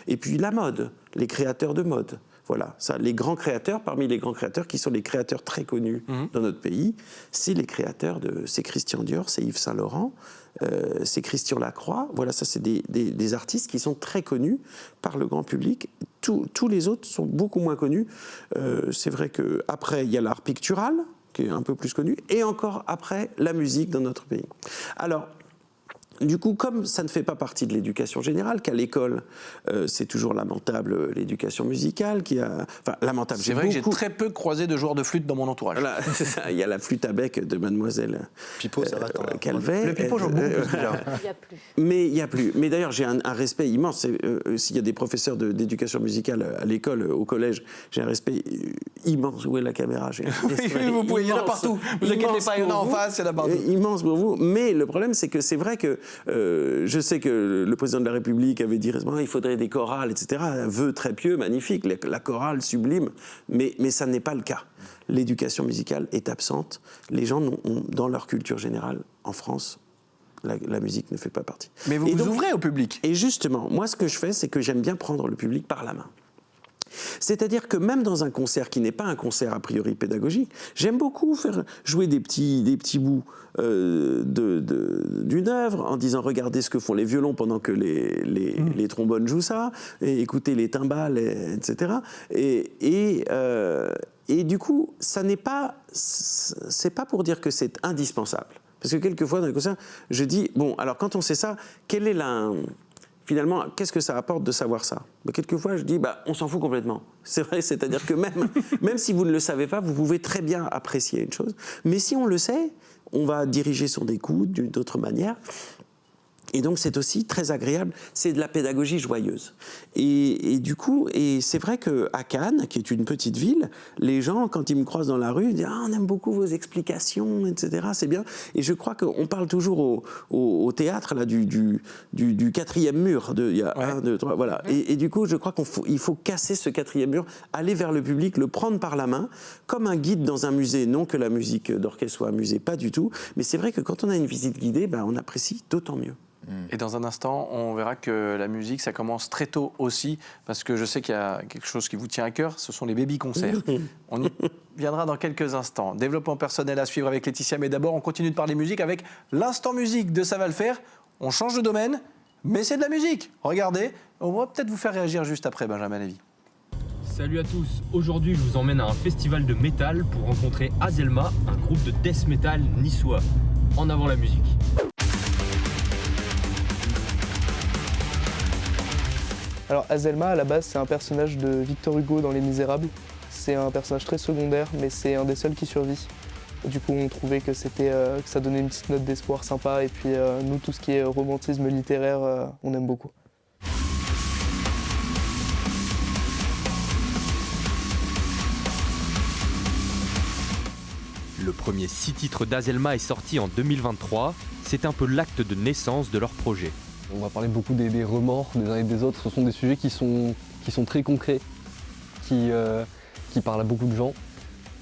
et puis la mode, les créateurs de mode. Voilà, ça, les grands créateurs, parmi les grands créateurs qui sont les créateurs très connus dans notre pays, c'est les créateurs c'est Christian Dior, c'est Yves Saint Laurent, c'est Christian Lacroix. Voilà, ça c'est des artistes qui sont très connus par le grand public. Tous les autres sont beaucoup moins connus. C'est vrai qu'après, il y a l'art pictural, qui est un peu plus connu, et encore après, la musique dans notre pays. Alors, du coup, comme ça ne fait pas partie de l'éducation générale, qu'à l'école, c'est toujours lamentable l'éducation musicale, enfin, lamentable.
C'est vrai que j'ai très peu croisé de joueurs de flûte dans mon entourage.
Voilà, c'est ça. Il y a la flûte à bec de mademoiselle
Pipo, ça va,
Calvet.
Le Pipo, j'en beaucoup plus déjà.
Il n'y a plus.
Mais il n'y a plus. Mais d'ailleurs, j'ai un respect immense. S'il y a des professeurs d'éducation musicale à l'école, au collège, j'ai un respect immense. Où est la caméra?
Vous pouvez, il y en a partout. Vous inquiétez pas, il y en a en face, il y en a partout.
Immense pour vous. Mais le problème, c'est que c'est vrai que je sais que le président de la République avait dit il faudrait des chorales, etc. Un vœu très pieux, magnifique, la chorale sublime. Mais ça n'est pas le cas. L'éducation musicale est absente. Les gens ont dans leur culture générale, en France, la musique ne fait pas partie.
Mais vous ouvrez au public.
Et justement, moi, ce que je fais, c'est que j'aime bien prendre le public par la main. C'est-à-dire que même dans un concert qui n'est pas un concert a priori pédagogique, j'aime beaucoup faire jouer des petits bouts d'une œuvre en disant regardez ce que font les violons pendant que les trombones jouent ça, et écoutez les timbales, etc. Et du coup, c'est pas pour dire que c'est indispensable. Parce que quelquefois dans les concerts, je dis bon, alors quand on sait ça, quelle est finalement, qu'est-ce que ça apporte de savoir ça? Quelquefois, je dis, on s'en fout complètement. C'est vrai, c'est-à-dire que même si vous ne le savez pas, vous pouvez très bien apprécier une chose. Mais si on le sait, on va diriger son écoute d'une autre manière. Et donc, c'est aussi très agréable. C'est de la pédagogie joyeuse. Et du coup, c'est vrai qu'à Cannes, qui est une petite ville, les gens, quand ils me croisent dans la rue, ils disent « Ah, on aime beaucoup vos explications, etc. C'est bien. » Et je crois qu'on parle toujours au théâtre là, du quatrième mur. Il y a 1, 2, 3, voilà. Et du coup, je crois qu'il faut casser ce quatrième mur, aller vers le public, le prendre par la main, comme un guide dans un musée. Non que la musique d'orchestre soit un musée, pas du tout. Mais c'est vrai que quand on a une visite guidée, on apprécie d'autant mieux.
Et dans un instant, on verra que la musique, ça commence très tôt aussi, parce que je sais qu'il y a quelque chose qui vous tient à cœur, ce sont les baby-concerts. On y viendra dans quelques instants. Développement personnel à suivre avec Laetitia, mais d'abord, on continue de parler musique avec l'instant musique de Ça va le faire. On change de domaine, mais c'est de la musique. Regardez, on va peut-être vous faire réagir juste après, Benjamin Lévy.
Salut à tous, aujourd'hui je vous emmène à un festival de métal pour rencontrer Azelma, un groupe de death metal niçois. En avant la musique.
Alors Azelma, à la base, c'est un personnage de Victor Hugo dans Les Misérables. C'est un personnage très secondaire, mais c'est un des seuls qui survit. Du coup, on trouvait que ça donnait une petite note d'espoir sympa. Et puis nous, tout ce qui est romantisme littéraire, on aime beaucoup.
Le premier 6 titres d'Azelma est sorti en 2023. C'est un peu l'acte de naissance de leur projet.
On va parler beaucoup des remords des uns et des autres. Ce sont des sujets qui sont très concrets, qui parlent à beaucoup de gens.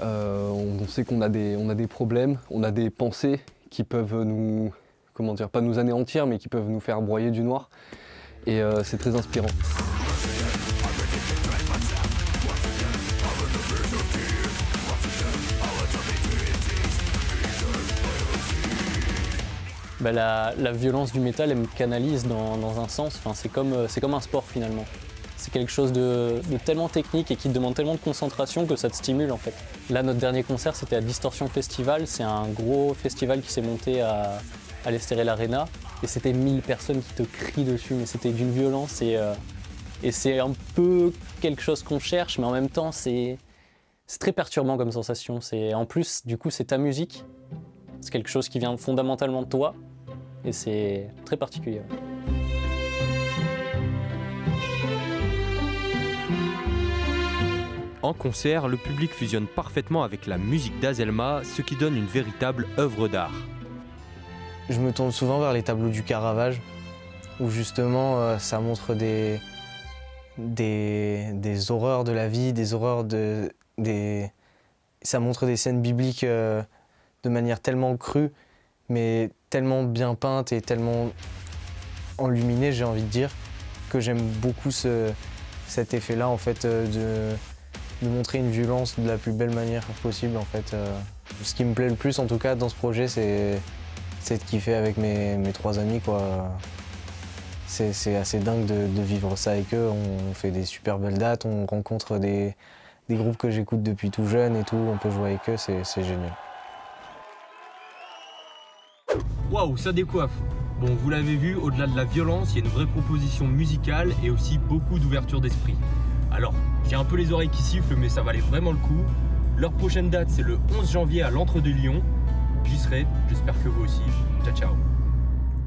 On sait qu'on a des problèmes, on a des pensées qui peuvent nous, pas nous anéantir, mais qui peuvent nous faire broyer du noir. Et c'est très inspirant.
La violence du métal, elle me canalise dans un sens. Enfin, c'est comme un sport finalement. C'est quelque chose de tellement technique et qui te demande tellement de concentration que ça te stimule en fait. Là, notre dernier concert, c'était à Distortion Festival. C'est un gros festival qui s'est monté à l'Estérel Arena. Et c'était 1000 personnes qui te crient dessus, mais c'était d'une violence. Et Et c'est un peu quelque chose qu'on cherche, mais en même temps, c'est très perturbant comme sensation. En plus, du coup, c'est ta musique. C'est quelque chose qui vient fondamentalement de toi. Et c'est très particulier.
En concert, le public fusionne parfaitement avec la musique d'Azelma, ce qui donne une véritable œuvre d'art.
Je me tourne souvent vers les tableaux du Caravage, où justement ça montre des horreurs de la vie, des horreurs ça montre des scènes bibliques de manière tellement crue, mais tellement bien peinte et tellement enluminée, j'ai envie de dire, que j'aime beaucoup cet effet-là, en fait, de montrer une violence de la plus belle manière possible, en fait. Ce qui me plaît le plus, en tout cas, dans ce projet, c'est de kiffer avec mes 3 amis, quoi. C'est assez dingue de vivre ça avec eux. On fait des super belles dates, on rencontre des groupes que j'écoute depuis tout jeune et tout. On peut jouer avec eux, c'est génial.
Waouh, ça décoiffe! Bon, vous l'avez vu, au-delà de la violence, il y a une vraie proposition musicale et aussi beaucoup d'ouverture d'esprit. Alors, j'ai un peu les oreilles qui sifflent, mais ça valait vraiment le coup. Leur prochaine date, c'est le 11 janvier à l'Antre de Lyon. J'y serai, j'espère que vous aussi. Ciao, ciao.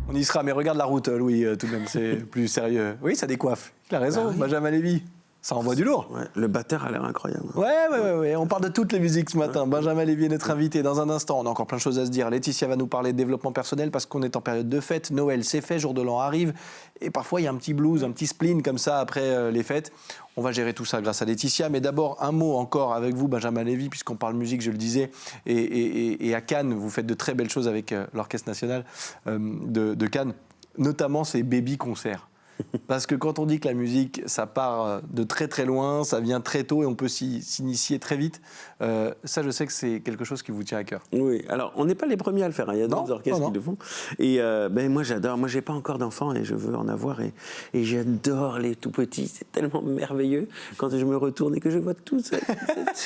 On y sera, mais regarde la route, Louis, tout de même, c'est plus sérieux. Oui, ça décoiffe. Il a raison, Benjamin Lévy. Ça envoie du lourd.
Ouais, le batteur a l'air incroyable.
Ouais. On parle de toutes les musiques ce matin. Benjamin Lévy est notre invité. Dans un instant, on a encore plein de choses à se dire. Laetitia va nous parler de développement personnel parce qu'on est en période de fête. Noël, c'est fait, jour de l'an arrive. Et parfois, il y a un petit blues, un petit spleen comme ça après les fêtes. On va gérer tout ça grâce à Laetitia. Mais d'abord, un mot encore avec vous, Benjamin Lévy, puisqu'on parle musique, je le disais. Et à Cannes, vous faites de très belles choses avec l'Orchestre national de Cannes, notamment ces baby-concerts. Parce que quand on dit que la musique, ça part de très très loin, ça vient très tôt et on peut s'initier très vite, ça je sais que c'est quelque chose qui vous tient à cœur.
Oui, alors on n'est pas les premiers à le faire, hein. Il y a d'autres orchestres qui le font. Et moi j'adore, moi j'ai pas encore d'enfants et je veux en avoir et j'adore les tout petits, c'est tellement merveilleux quand je me retourne et que je vois tout ça,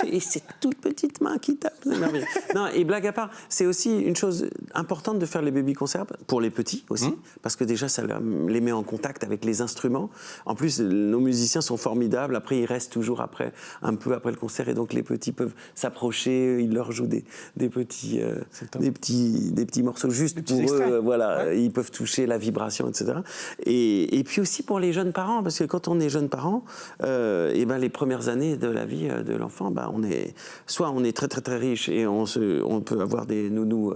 et ces toutes petites mains qui tapent, c'est merveilleux. Non, et blague à part, c'est aussi une chose importante de faire les baby-concerts, pour les petits aussi, parce que déjà ça les met en contact avec les instruments. En plus, nos musiciens sont formidables. Après, ils restent toujours un peu après le concert, et donc les petits peuvent s'approcher. Ils leur jouent des petits morceaux juste pour eux. Voilà, ils peuvent toucher la vibration, etc. Et puis aussi pour les jeunes parents, parce que quand on est jeune parent, les premières années de la vie de l'enfant, on est très très très riche et on peut avoir des nounous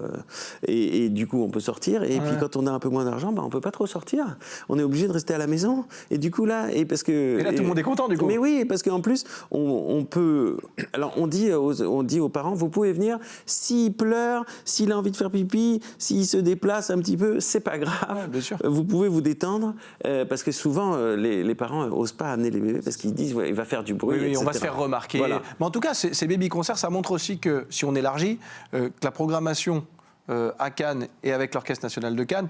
et du coup on peut sortir. Et puis quand on a un peu moins d'argent, on peut pas trop sortir. On est obligé de rester à la maison. Et du coup là, tout
le monde est content du coup.
Mais oui, parce qu'en plus on peut. Alors on dit aux parents, vous pouvez venir s'il pleure, s'il a envie de faire pipi, s'il se déplace un petit peu, c'est pas grave.
Bien sûr.
Vous pouvez vous détendre parce que souvent les parents n'osent pas amener les bébés parce qu'ils disent il va faire du bruit.
Oui,
etc.
on va se faire remarquer.
Voilà.
Mais en tout cas, ces baby-concerts, ça montre aussi que si on élargit, que la programmation à Cannes et avec l'Orchestre national de Cannes,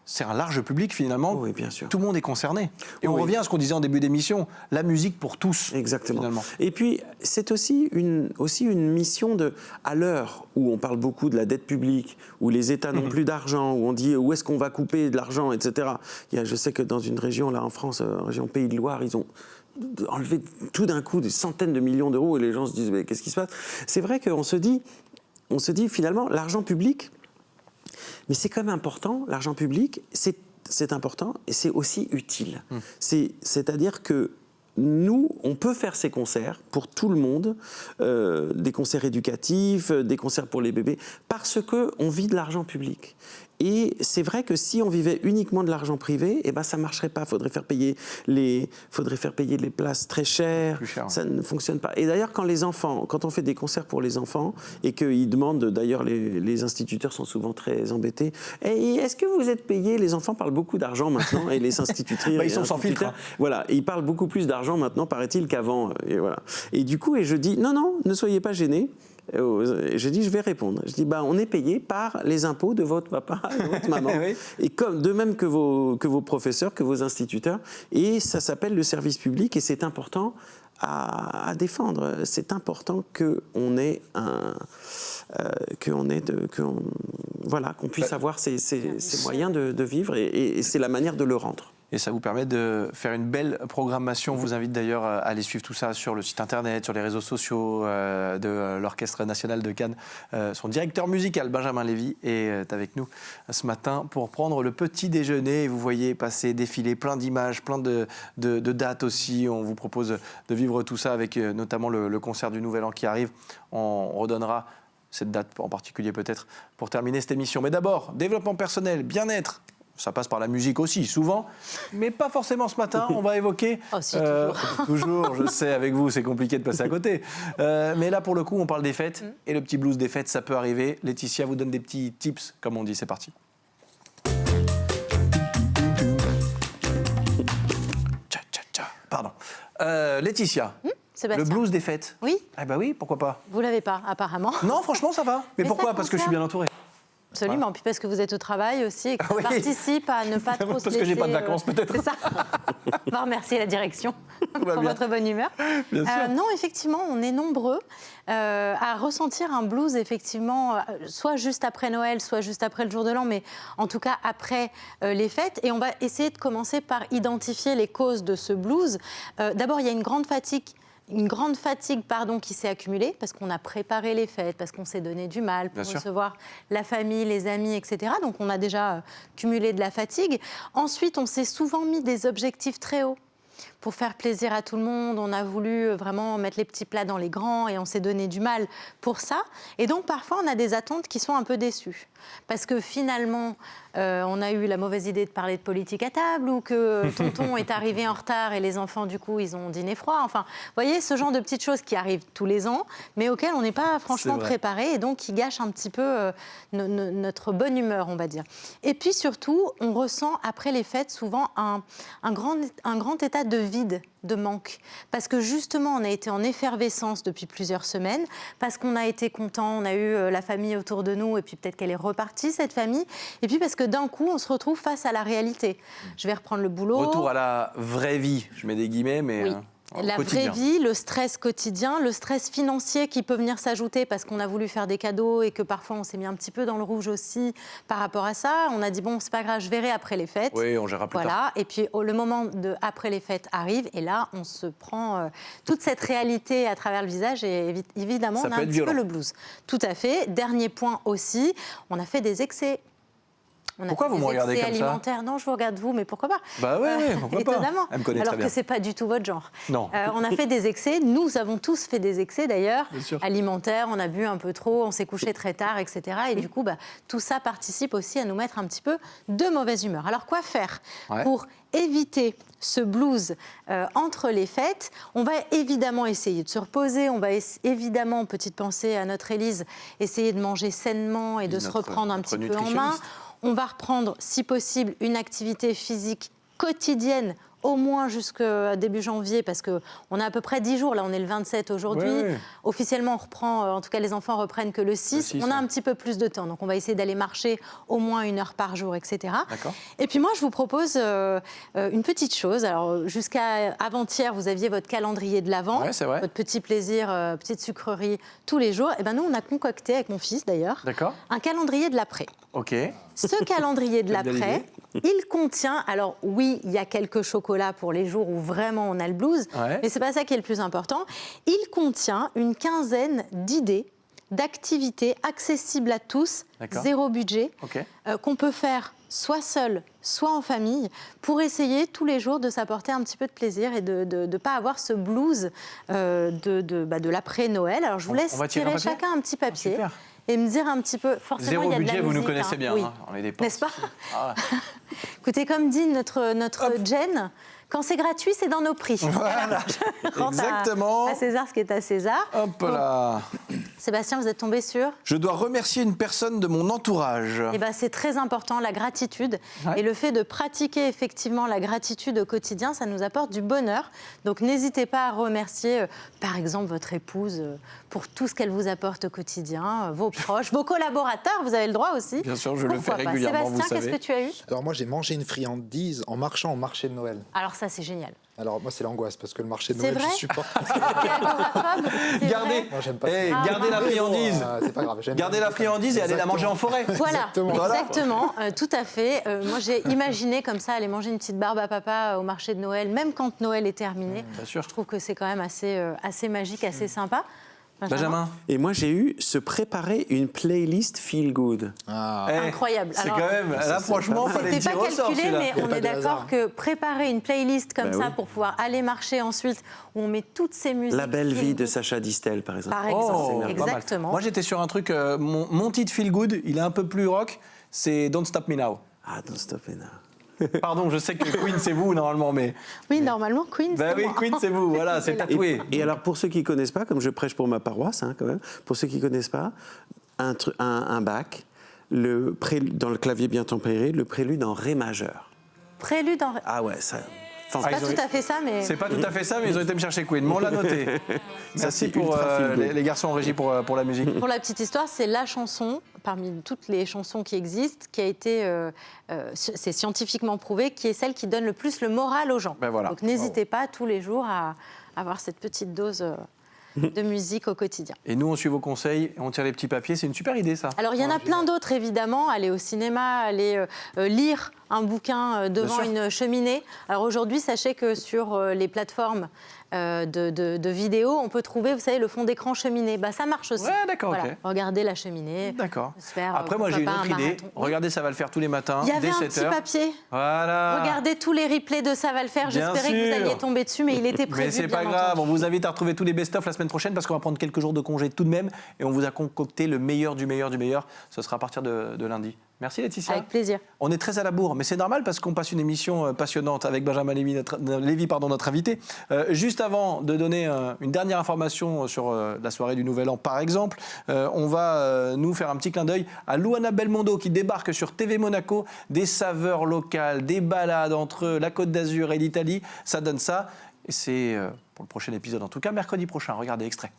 c'est un large public finalement.
Oui, bien sûr.
Tout le monde est concerné. Et on revient à ce qu'on disait en début d'émission, la musique pour tous.
Exactement.
Finalement.
Et puis, c'est aussi une mission à l'heure où on parle beaucoup de la dette publique, où les États n'ont plus d'argent, où on dit où est-ce qu'on va couper de l'argent, etc. Je sais que dans une région, là en France, région Pays de Loire, ils ont enlevé tout d'un coup des centaines de millions d'euros et les gens se disent mais qu'est-ce qui se passe ? C'est vrai qu'on se dit finalement, l'argent public, mais c'est quand même important, l'argent public, c'est important et c'est aussi utile. C'est-à-dire que nous, on peut faire ces concerts pour tout le monde, des concerts éducatifs, des concerts pour les bébés, parce qu'on vit de l'argent public. Et c'est vrai que si on vivait uniquement de l'argent privé, ça ne marcherait pas. Faudrait faire payer les places très chères. Ça ne fonctionne pas. Et d'ailleurs, quand on fait des concerts pour les enfants et qu'ils demandent, d'ailleurs, les instituteurs sont souvent très embêtés. Et est-ce que vous êtes payés ? Les enfants parlent beaucoup d'argent maintenant et les institutrices.
Ils sont sans filtre.
Voilà, ils parlent beaucoup plus d'argent maintenant, paraît-il, qu'avant. Et voilà. Et du coup, je dis non, ne soyez pas gênés. Je dis, je vais répondre. Je dis, on est payé par les impôts de votre papa et de votre maman. Oui. Et de même que vos professeurs, que vos instituteurs. Et ça s'appelle le service public et c'est important à défendre. C'est important qu'on ait qu'on puisse avoir ces moyens de vivre et c'est la manière de le rendre.
et ça vous permet de faire une belle programmation. On vous invite d'ailleurs à aller suivre tout ça sur le site internet, sur les réseaux sociaux de l'Orchestre National de Cannes. Son directeur musical, Benjamin Lévy, est avec nous ce matin pour prendre le petit déjeuner. Vous voyez passer, défiler plein d'images, plein de dates aussi. On vous propose de vivre tout ça avec notamment le concert du Nouvel An qui arrive. On redonnera cette date en particulier peut-être pour terminer cette émission. Mais d'abord, développement personnel, bien-être. Ça passe par la musique aussi, souvent, mais pas forcément ce matin. On va évoquer...
Oh, si, toujours.
Toujours, je sais, avec vous, c'est compliqué de passer à côté. Mais là, pour le coup, on parle des fêtes. Et le petit blues des fêtes, ça peut arriver. Laetitia vous donne des petits tips, comme on dit. C'est parti. Pardon. Laetitia,
Sébastien.
le blues des fêtes.
Oui.
Eh ben oui, pourquoi pas.
Vous l'avez pas, apparemment.
Non, franchement, ça va. Mais pourquoi
ça
Parce que je suis bien entouré.
Absolument,
Voilà.
puis parce que vous êtes au travail aussi et que ça participe à ne pas trop se
Parce
laisser...
que j'ai pas de vacances, peut-être.
C'est ça. On va remercier la direction pour
bien.
votre bonne humeur.
Bien sûr.
Non, effectivement, on est nombreux à ressentir un blues, effectivement, soit juste après Noël, soit juste après le jour de l'an, mais en tout cas après les fêtes. Et on va essayer de commencer par identifier les causes de ce blues. D'abord, il y a une grande fatigue qui s'est accumulée parce qu'on a préparé les fêtes, parce qu'on s'est donné du mal pour recevoir la famille, les amis, etc. Donc on a déjà cumulé de la fatigue. Ensuite, on s'est souvent mis des objectifs très hauts. Pour faire plaisir à tout le monde, on a voulu vraiment mettre les petits plats dans les grands et on s'est donné du mal pour ça. Et donc parfois, on a des attentes qui sont un peu déçues. Parce que finalement, on a eu la mauvaise idée de parler de politique à table ou que tonton est arrivé en retard et les enfants, du coup, ils ont dîné froid. Enfin, vous voyez, ce genre de petites choses qui arrivent tous les ans, mais auxquelles on n'est pas franchement préparé et donc qui gâchent un petit peu notre bonne humeur, on va dire. Et puis surtout, on ressent après les fêtes souvent un grand état de vide, de manque. Parce que justement, on a été en effervescence depuis plusieurs semaines, parce qu'on a été content, on a eu la famille autour de nous, et puis peut-être qu'elle est repartie, cette famille, et puis parce que d'un coup, on se retrouve face à la réalité. Je vais reprendre le boulot.
Retour à la vraie vie, je mets des guillemets, mais...
Oui. La vraie vie, le stress quotidien, le stress financier qui peut venir s'ajouter parce qu'on a voulu faire des cadeaux et que parfois on s'est mis un petit peu dans le rouge aussi par rapport à ça. On a dit bon, c'est pas grave, je verrai après les fêtes.
Oui, on gérera plus tard.
Et puis le moment de après les fêtes arrive et là on se prend toute cette réalité à travers le visage et évidemment
ça
on a un petit peu le blues. Tout à fait. Dernier point aussi, on a fait des excès.
Pourquoi vous me regardez comme
ça ? Non, je vous regarde vous, mais pourquoi pas ?
Bah oui, pourquoi pas ?
Étonnamment.
Elle me connaît
Alors
très bien.
que c'est pas du tout votre genre.
Non.
On a fait des excès. Nous avons tous fait des excès d'ailleurs, alimentaires. On a bu un peu trop, on s'est couché très tard, etc. Et du coup, tout ça participe aussi à nous mettre un petit peu de mauvaise humeur. Alors quoi faire pour éviter ce blues entre les fêtes? On va évidemment essayer de se reposer. On va évidemment, petite pensée à notre Élise, essayer de manger sainement et de se reprendre un petit peu en main. On va reprendre, si possible, une activité physique quotidienne, au moins jusqu'à début janvier, parce qu'on a à peu près 10 jours. Là, on est le 27 aujourd'hui. Oui. Officiellement, on reprend, en tout cas, les enfants reprennent que le 6. On a un petit peu plus de temps. Donc, on va essayer d'aller marcher au moins 1 heure par jour, etc. Et puis, moi, je vous propose une petite chose. Alors, jusqu'à avant-hier, vous aviez votre calendrier de l'Avent, votre petit plaisir, petite sucrerie tous les jours. Et bien, nous, on a concocté, avec mon fils d'ailleurs, un calendrier de l'après.
OK.
Ce calendrier de l'après, il contient, alors oui, il y a quelques chocolats pour les jours où vraiment on a le blues, mais c'est pas ça qui est le plus important. Il contient une quinzaine d'idées, d'activités accessibles à tous, zéro budget, qu'on peut faire soit seul, soit en famille, pour essayer tous les jours de s'apporter un petit peu de plaisir et de ne pas avoir ce blues de l'après-Noël. Alors je vous laisse tirer chacun un petit papier. Et me dire un petit peu, forcément,
Zéro
il y a de
budget,
la musique.
Vous nous connaissez bien, on est des potes.
N'est-ce pas Écoutez, comme dit notre Jen, quand c'est gratuit, c'est dans nos prix.
Voilà, exactement.
À César ce qui est à César.
Hop là.
Sébastien, vous êtes tombé sur ?
Je dois remercier une personne de mon entourage.
Eh ben, c'est très important, la gratitude. Et le fait de pratiquer effectivement la gratitude au quotidien, ça nous apporte du bonheur. Donc n'hésitez pas à remercier, par exemple, votre épouse pour tout ce qu'elle vous apporte au quotidien, vos proches, vos collaborateurs, vous avez le droit aussi.
Bien sûr, je le fais régulièrement,
Sébastien, qu'est-ce que tu as eu ?
Alors moi, j'ai mangé une friandise en marchant au marché de Noël.
Alors ça, c'est génial.
Alors moi c'est l'angoisse parce que le marché de
C'est
Noël
vrai
je supporte.
T'es agoraphobe, c'est
Gardez,
vrai
Moi j'aime pas.
gardez la friandise.
C'est pas grave. j'aime
Gardez
bien.
la friandise et allez la manger en forêt.
Voilà,
Voilà.
exactement, tout à fait. Moi, j'ai imaginé comme ça aller manger une petite barbe à papa au marché de Noël, même quand Noël est terminé.
Bien sûr.
Je trouve que c'est quand même assez magique, assez sympa.
Benjamin.
Et moi, j'ai eu se préparer une playlist feel good.
Incroyable.
C'est
Alors,
quand même, là franchement, fallait le
C'était
tirer
pas
au sort
calculé,
celui-là.
mais on est d'accord que préparer une playlist comme
Bah
ça
oui.
pour pouvoir aller marcher ensuite, où on met toutes ces musiques.
La belle
feel
vie de
good,
Sacha Distel, par exemple.
Par exemple,
Oh, pas mal.
exactement.
Moi j'étais sur un truc, mon titre feel good, il est un peu plus rock, c'est Don't Stop Me Now.
Ah, don't stop it now.
Pardon, je sais que Queen c'est vous normalement, mais.
Oui, normalement, Queen,
Bah
c'est
oui,
moi.
Queen c'est vous, voilà, c'est tatoué.
Et alors, pour ceux qui ne connaissent pas, comme je prêche pour ma paroisse, quand même, pour ceux qui ne connaissent pas, un Bach, dans le clavier bien tempéré, le prélude en Ré majeur.
Prélude en...
Ah ouais, ça...
C'est pas tout à fait ça, mais...
C'est pas tout à fait ça, mais ils ont été me chercher Queen. Mais on l'a noté.
Ça,
Merci
c'est
pour
ultra feel good.
les garçons en régie pour la musique.
Pour la petite histoire, c'est la chanson, parmi toutes les chansons qui existent, qui a été, c'est scientifiquement prouvé, qui est celle qui donne le plus le moral aux gens.
Ben voilà.
Donc n'hésitez pas tous les jours à avoir cette petite dose de musique au quotidien.
Et nous, on suit vos conseils, on tire les petits papiers. C'est une super idée, ça.
Alors il y en a plein d'autres, évidemment. Aller au cinéma, aller lire un bouquin devant
Bien sûr.
une cheminée. Alors aujourd'hui, sachez que sur les plateformes de vidéos, on peut trouver, vous savez, le fond d'écran cheminée. Bah, ça marche aussi.
Ouais, d'accord,
Voilà.
ok.
Regardez la cheminée.
D'accord.
se faire,
Après, moi, j'ai une
pourquoi
autre
pas, un
idée.
marathon.
Regardez, ça va le faire tous les matins,
Il y avait
dès
un
7
petit
heures.
papier.
Voilà.
Regardez tous les replays de Ça va le faire.
Bien
J'espérais que vous
sûr.
alliez tomber dessus, mais il était prévu.
Mais c'est
bien
pas grave,
entendu.
on vous invite à retrouver tous les best-of la semaine prochaine parce qu'on va prendre quelques jours de congé tout de même et on vous a concocté le meilleur du meilleur du meilleur. Ce sera à partir de lundi. Merci Laetitia.
Avec plaisir.
On est très à la bourre, mais c'est normal parce qu'on passe une émission passionnante avec Benjamin Lévy, notre invité. Juste avant de donner une dernière information sur la soirée du Nouvel An, par exemple, on va nous faire un petit clin d'œil à Luana Belmondo qui débarque sur TV Monaco. Des saveurs locales, des balades entre la Côte d'Azur et l'Italie, ça donne ça. Et c'est pour le prochain épisode, en tout cas mercredi prochain. Regardez, extrait.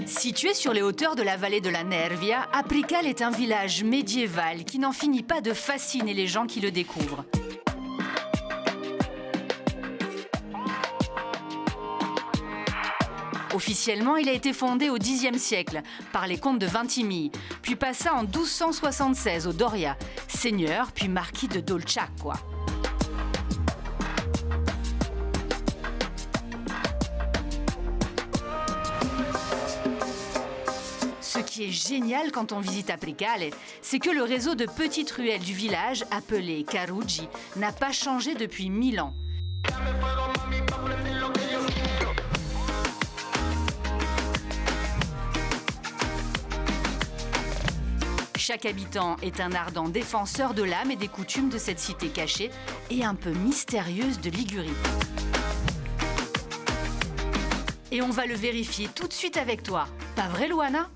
Situé sur les hauteurs de la vallée de la Nervia, Aprical est un village médiéval qui n'en finit pas de fasciner les gens qui le découvrent. Officiellement, il a été fondé au Xe siècle par les comtes de Vintimille, puis passa en 1276 au Doria, seigneur puis marquis de Dolciacqua. Ce qui est génial quand on visite Apricale, c'est que le réseau de petites ruelles du village, appelé Carugi, n'a pas changé depuis 1000 ans. Chaque habitant est un ardent défenseur de l'âme et des coutumes de cette cité cachée et un peu mystérieuse de Ligurie. Et on va le vérifier tout de suite avec toi. Pas vrai, Luana ?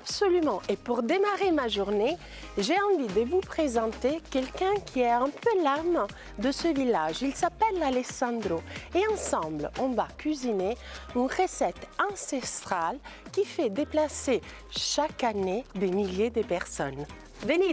Absolument. Et pour démarrer ma journée, j'ai envie de vous présenter quelqu'un qui est un peu l'âme de ce village. Il s'appelle Alessandro. Et ensemble, on va cuisiner une recette ancestrale qui fait déplacer chaque année des milliers de personnes. Venez!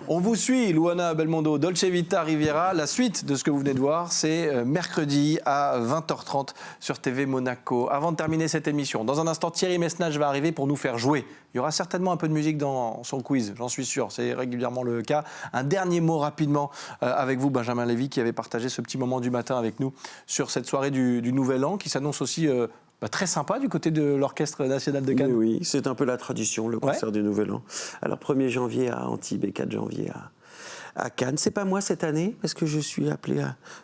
On vous suit, Luana Belmondo, Dolce Vita Riviera. La suite de ce que vous venez de voir, c'est mercredi à 20h30 sur TV Monaco. Avant de terminer cette émission, dans un instant, Thierry Messnage va arriver pour nous faire jouer. Il y aura certainement un peu de musique dans son quiz, j'en suis sûr, c'est régulièrement le cas. Un dernier mot rapidement avec vous, Benjamin Lévy, qui avait partagé ce petit moment du matin avec nous sur cette soirée du Nouvel An, qui s'annonce aussi... très sympa du côté de l'Orchestre National de Cannes.
Mais oui, c'est un peu la tradition, le concert du Nouvel An. Alors 1er janvier à Antibes et 4 janvier à Cannes. C'est pas moi cette année, parce que je suis appelé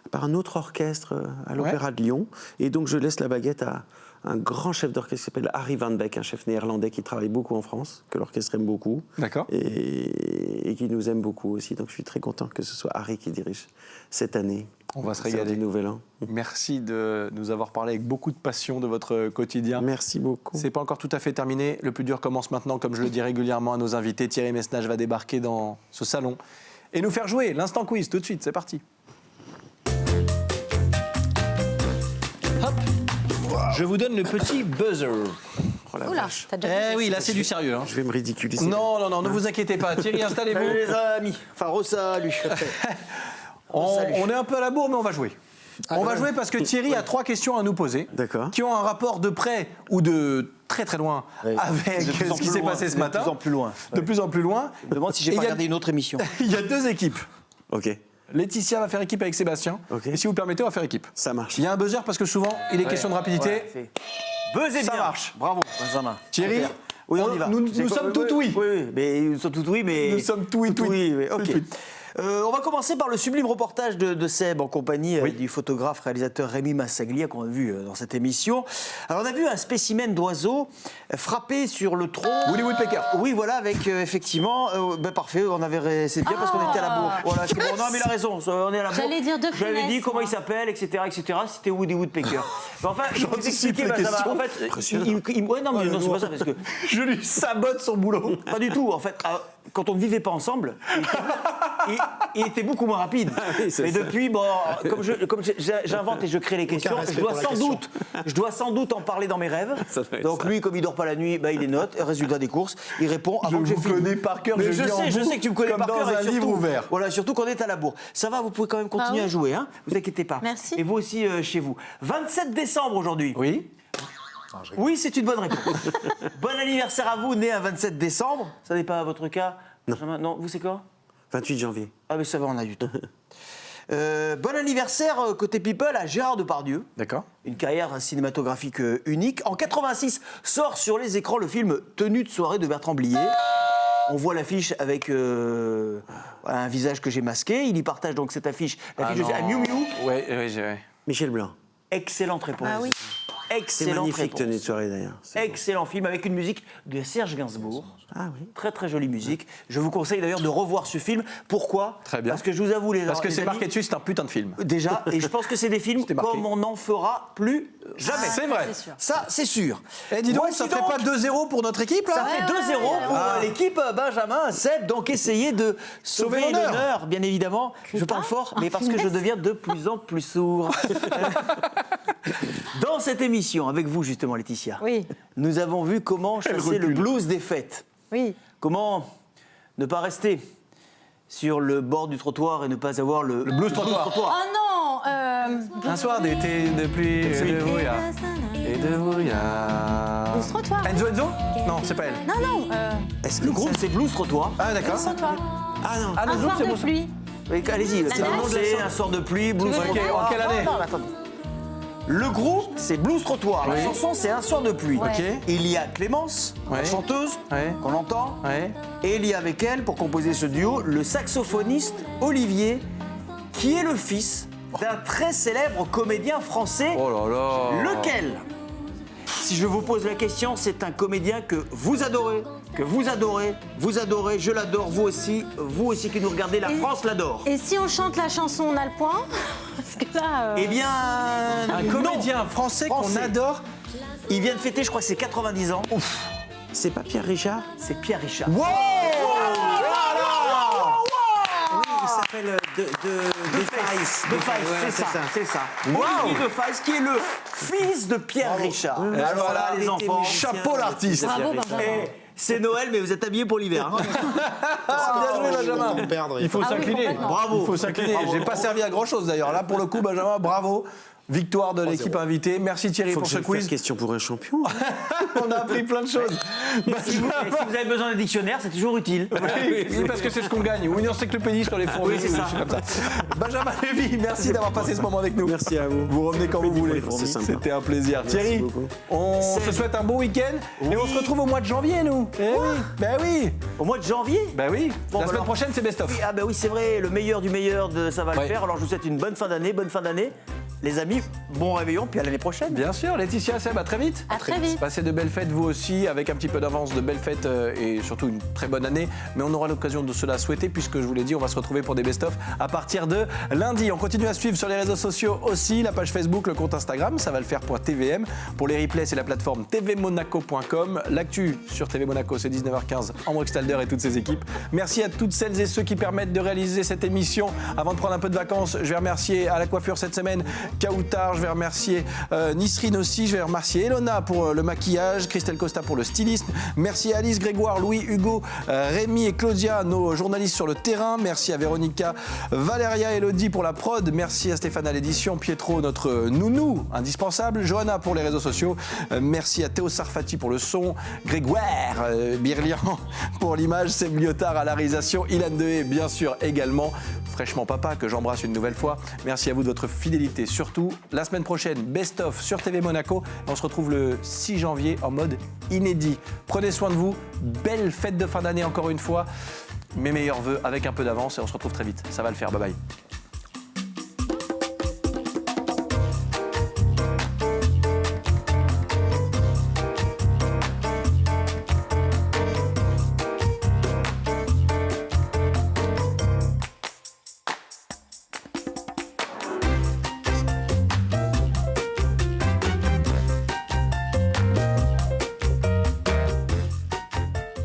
par un autre orchestre à l'Opéra de Lyon. Et donc je laisse la baguette à un grand chef d'orchestre qui s'appelle Harry Van Beek, un chef néerlandais qui travaille beaucoup en France, que l'orchestre aime beaucoup.
D'accord.
Et qui nous aime beaucoup aussi. Donc je suis très content que ce soit Harry qui dirige cette année.
On va se régaler.
Du Nouvel An.
Merci de nous avoir parlé avec beaucoup de passion de votre quotidien.
Merci beaucoup.
C'est pas encore tout à fait terminé. Le plus dur commence maintenant, comme je le dis régulièrement à nos invités. Thierry Messnage va débarquer dans ce salon et nous faire jouer l'instant quiz tout de suite. C'est parti. Hop. Je vous donne le petit buzzer.
Oh la
Oula,
vache.
t'as déjà
Eh oui, là c'est du sérieux. Hein.
Je vais me ridiculiser.
Non, ne vous inquiétez pas. Thierry, installez-vous.
Salut les amis. Enfin, salut.
On est un peu à la bourre, mais on va jouer. On va jouer parce que Thierry a 3 questions à nous poser, qui ont un rapport de près ou de très très loin avec ce qui s'est passé ce matin.
De plus en plus loin.
De plus en plus loin.
Je me demande si j'ai pas regardé une autre émission.
Il y a 2 équipes.
Ok.
Laetitia va faire équipe avec Sébastien. Et si vous le permettez, on va faire équipe.
Ça marche.
Il y a un buzzer parce que souvent, il est question de rapidité.
Buzzez bien.
Ça marche.
Bravo, Benjamin.
Thierry,
oui, on y va.
Nous sommes tout oui.
Oui, mais nous sommes tout oui, mais...
Nous sommes tout oui.
Ok. On va commencer par le sublime reportage de Seb en compagnie du photographe réalisateur Rémi Massaglia qu'on a vu dans cette émission. Alors on a vu un spécimen d'oiseau frappé sur le tronc.
Woody Woodpecker.
Oui, voilà, avec effectivement, parfait, c'est bien parce qu'on était à la bourre. Voilà, c'est bon. Non mais il a raison, on est à la bourre.
J'allais dire de
J'avais
finesse,
dit comment il s'appelle, etc. C'était Woody Woodpecker. Mais enfin, je vais vous expliquer, Benjamin. En fait, non c'est pas ça parce que
je lui sabote son boulot.
Pas du tout. En fait, quand on ne vivait pas ensemble, il était beaucoup moins rapide. Mais depuis, comme j'invente et je crée les questions, je dois sans doute en parler dans mes rêves. Donc lui, comme il dort pas la nuit, il les note. Résultat des courses, il répond avant que j'ai fini.
Je vous connais par cœur.
Mais je sais que tu me connais par cœur.
Comme dans un livre ouvert.
Voilà, surtout qu'on est à la bourre. Ça va, vous pouvez quand même continuer à jouer. Hein, vous inquiétez pas.
Merci.
Et vous aussi chez vous. 27 décembre aujourd'hui.
Oui.
Oui, c'est une bonne réponse. Bon anniversaire à vous, né un 27 décembre. Ça n'est pas votre cas? Non, vous c'est quoi?
28 janvier.
Ah mais ça va, on a du temps. Bon anniversaire côté people à Gérard Depardieu.
D'accord.
Une carrière cinématographique unique. En 86 sort sur les écrans le film Tenue de soirée de Bertrand Blier. On voit l'affiche avec un visage que j'ai masqué. Il y partage donc cette affiche. L'affiche à Miu Miu.
Oui.
Michel Blanc.
Excellente réponse.
Ah oui.
C'est
Excellente
magnifique,
réponse.
Tenue de soirée d'ailleurs.
Excellent film avec une musique de Serge Gainsbourg.
Ah oui.
Très très jolie musique. Je vous conseille d'ailleurs de revoir ce film. Pourquoi?
Très bien.
Parce que je vous avoue
Parce que
les
c'est
amis,
marqué dessus, c'est un putain de film.
Déjà, et je pense que c'est des films comme on n'en fera plus jamais.
C'est vrai.
C'est sûr.
Ça, c'est sûr.
Et dis donc,
Voici
ça fait pas 2-0 pour notre équipe là?
Ça fait 2-0 pour l'équipe Benjamin. Seb, donc essayez de sauver l'honneur, bien évidemment. Je parle fort, mais parce que je deviens de plus en plus sourd. Dans cette émission, avec vous justement, Laetitia, nous avons vu comment chasser le blues des fêtes.
Oui.
Comment ne pas rester sur le bord du trottoir et ne pas avoir le
blues trottoir.
Oh non
Un soir d'été, de pluie et de brouillard. Et de brouillard.
Blues trottoir.
Enzo? Non, c'est pas elle.
Non.
Est-ce que le groupe c'est Blues Trottoir?
Ah d'accord.
Blues trottoir.
Ah non.
Ah,
Un soir de pluie.
Oui, allez-y, c'est un sort de pluie, Blues
Ok,
Trottoir.
en quelle année?
Non, attendez. Le groupe, c'est Blues Trottoir. La chanson, c'est Un soir de pluie.
Ok.
Il y a Clémence, la chanteuse, qu'on entend. Et il y a avec elle, pour composer ce duo, le saxophoniste Olivier, qui est le fils d'un très célèbre comédien français.
Oh là là.
Lequel? Si je vous pose la question, c'est un comédien que vous adorez, je l'adore, vous aussi qui nous regardez, la France l'adore.
Et si on chante la chanson, on a le point? Parce que là.
Eh bien,
Un comédien français qu'on adore.
Il vient de fêter, je crois, ses 90 ans.
C'est pas Pierre Richard?
C'est Pierre Richard.
Wow.
Oui, il s'appelle
Defaïs, c'est ça. Olivier Defaïs, qui est le fils de Pierre Richard. Alors là, les enfants,
chapeau l'artiste.
Bravo, Benjamin.
c'est Noël, mais vous êtes habillés pour l'hiver. Hein.
Bien joué, Benjamin.
Il
faut s'incliner.
Bravo.
Il faut s'incliner. J'ai pas servi à grand chose d'ailleurs. Là, pour le coup, Benjamin, bravo. Victoire de l'équipe invitée. Merci Thierry pour ce quiz.
Question pour un champion.
On a appris plein de choses.
Si vous avez besoin d'un dictionnaire, c'est toujours utile.
Oui, parce que c'est ce qu'on gagne. Ou une encyclopédie sur les fonds.
Oui, c'est ça.
Comme ça. Benjamin Lévy, merci d'avoir passé ce moment avec nous.
Merci à vous.
Vous revenez quand vous voulez. C'était un plaisir. Thierry, on se souhaite un bon week-end et on se retrouve au mois de janvier, nous. Ben oui.
Au mois de janvier?
Ben oui.
Bon,
la semaine prochaine, c'est best-of.
Oui, ah ben oui, c'est vrai, le meilleur du meilleur de Ça va le faire. Alors je vous souhaite une bonne fin d'année, Les amis, bon réveillon, puis à l'année prochaine.
Bien sûr, Laetitia, Seb, à très vite.
À très vite.
Passez de belles fêtes, vous aussi, avec un petit peu d'avance, de belles fêtes et surtout une très bonne année. Mais on aura l'occasion de se la souhaiter, puisque je vous l'ai dit, on va se retrouver pour des best-of à partir de lundi. On continue à suivre sur les réseaux sociaux aussi, la page Facebook, le compte Instagram, ça va le faire.tvm. Pour les replays, c'est la plateforme tvmonaco.com. L'actu sur TV Monaco, c'est 19h15, Ambre Stalder et toutes ses équipes. Merci à toutes celles et ceux qui permettent de réaliser cette émission. Avant de prendre un peu de vacances, je vais remercier à la coiffure cette semaine Kautar, je vais remercier Nisrine aussi, je vais remercier Elona pour le maquillage, Christelle Costa pour le stylisme. Merci à Alice, Grégoire, Louis, Hugo, Rémi et Claudia, nos journalistes sur le terrain. Merci à Véronica, Valéria, Elodie pour la prod. Merci à Stéphane à l'édition, Pietro, notre nounou indispensable, Johanna pour les réseaux sociaux. Merci à Théo Sarfati pour le son, Grégoire Birlian pour l'image, Seb Lyotard à la réalisation, Ilan Dehé bien sûr également, fraîchement papa que j'embrasse une nouvelle fois. Merci à vous de votre fidélité. Surtout, la semaine prochaine, Best of sur TV Monaco. On se retrouve le 6 janvier en mode inédit. Prenez soin de vous, belle fête de fin d'année encore une fois. Mes meilleurs vœux avec un peu d'avance et on se retrouve très vite. Ça va le faire, bye bye.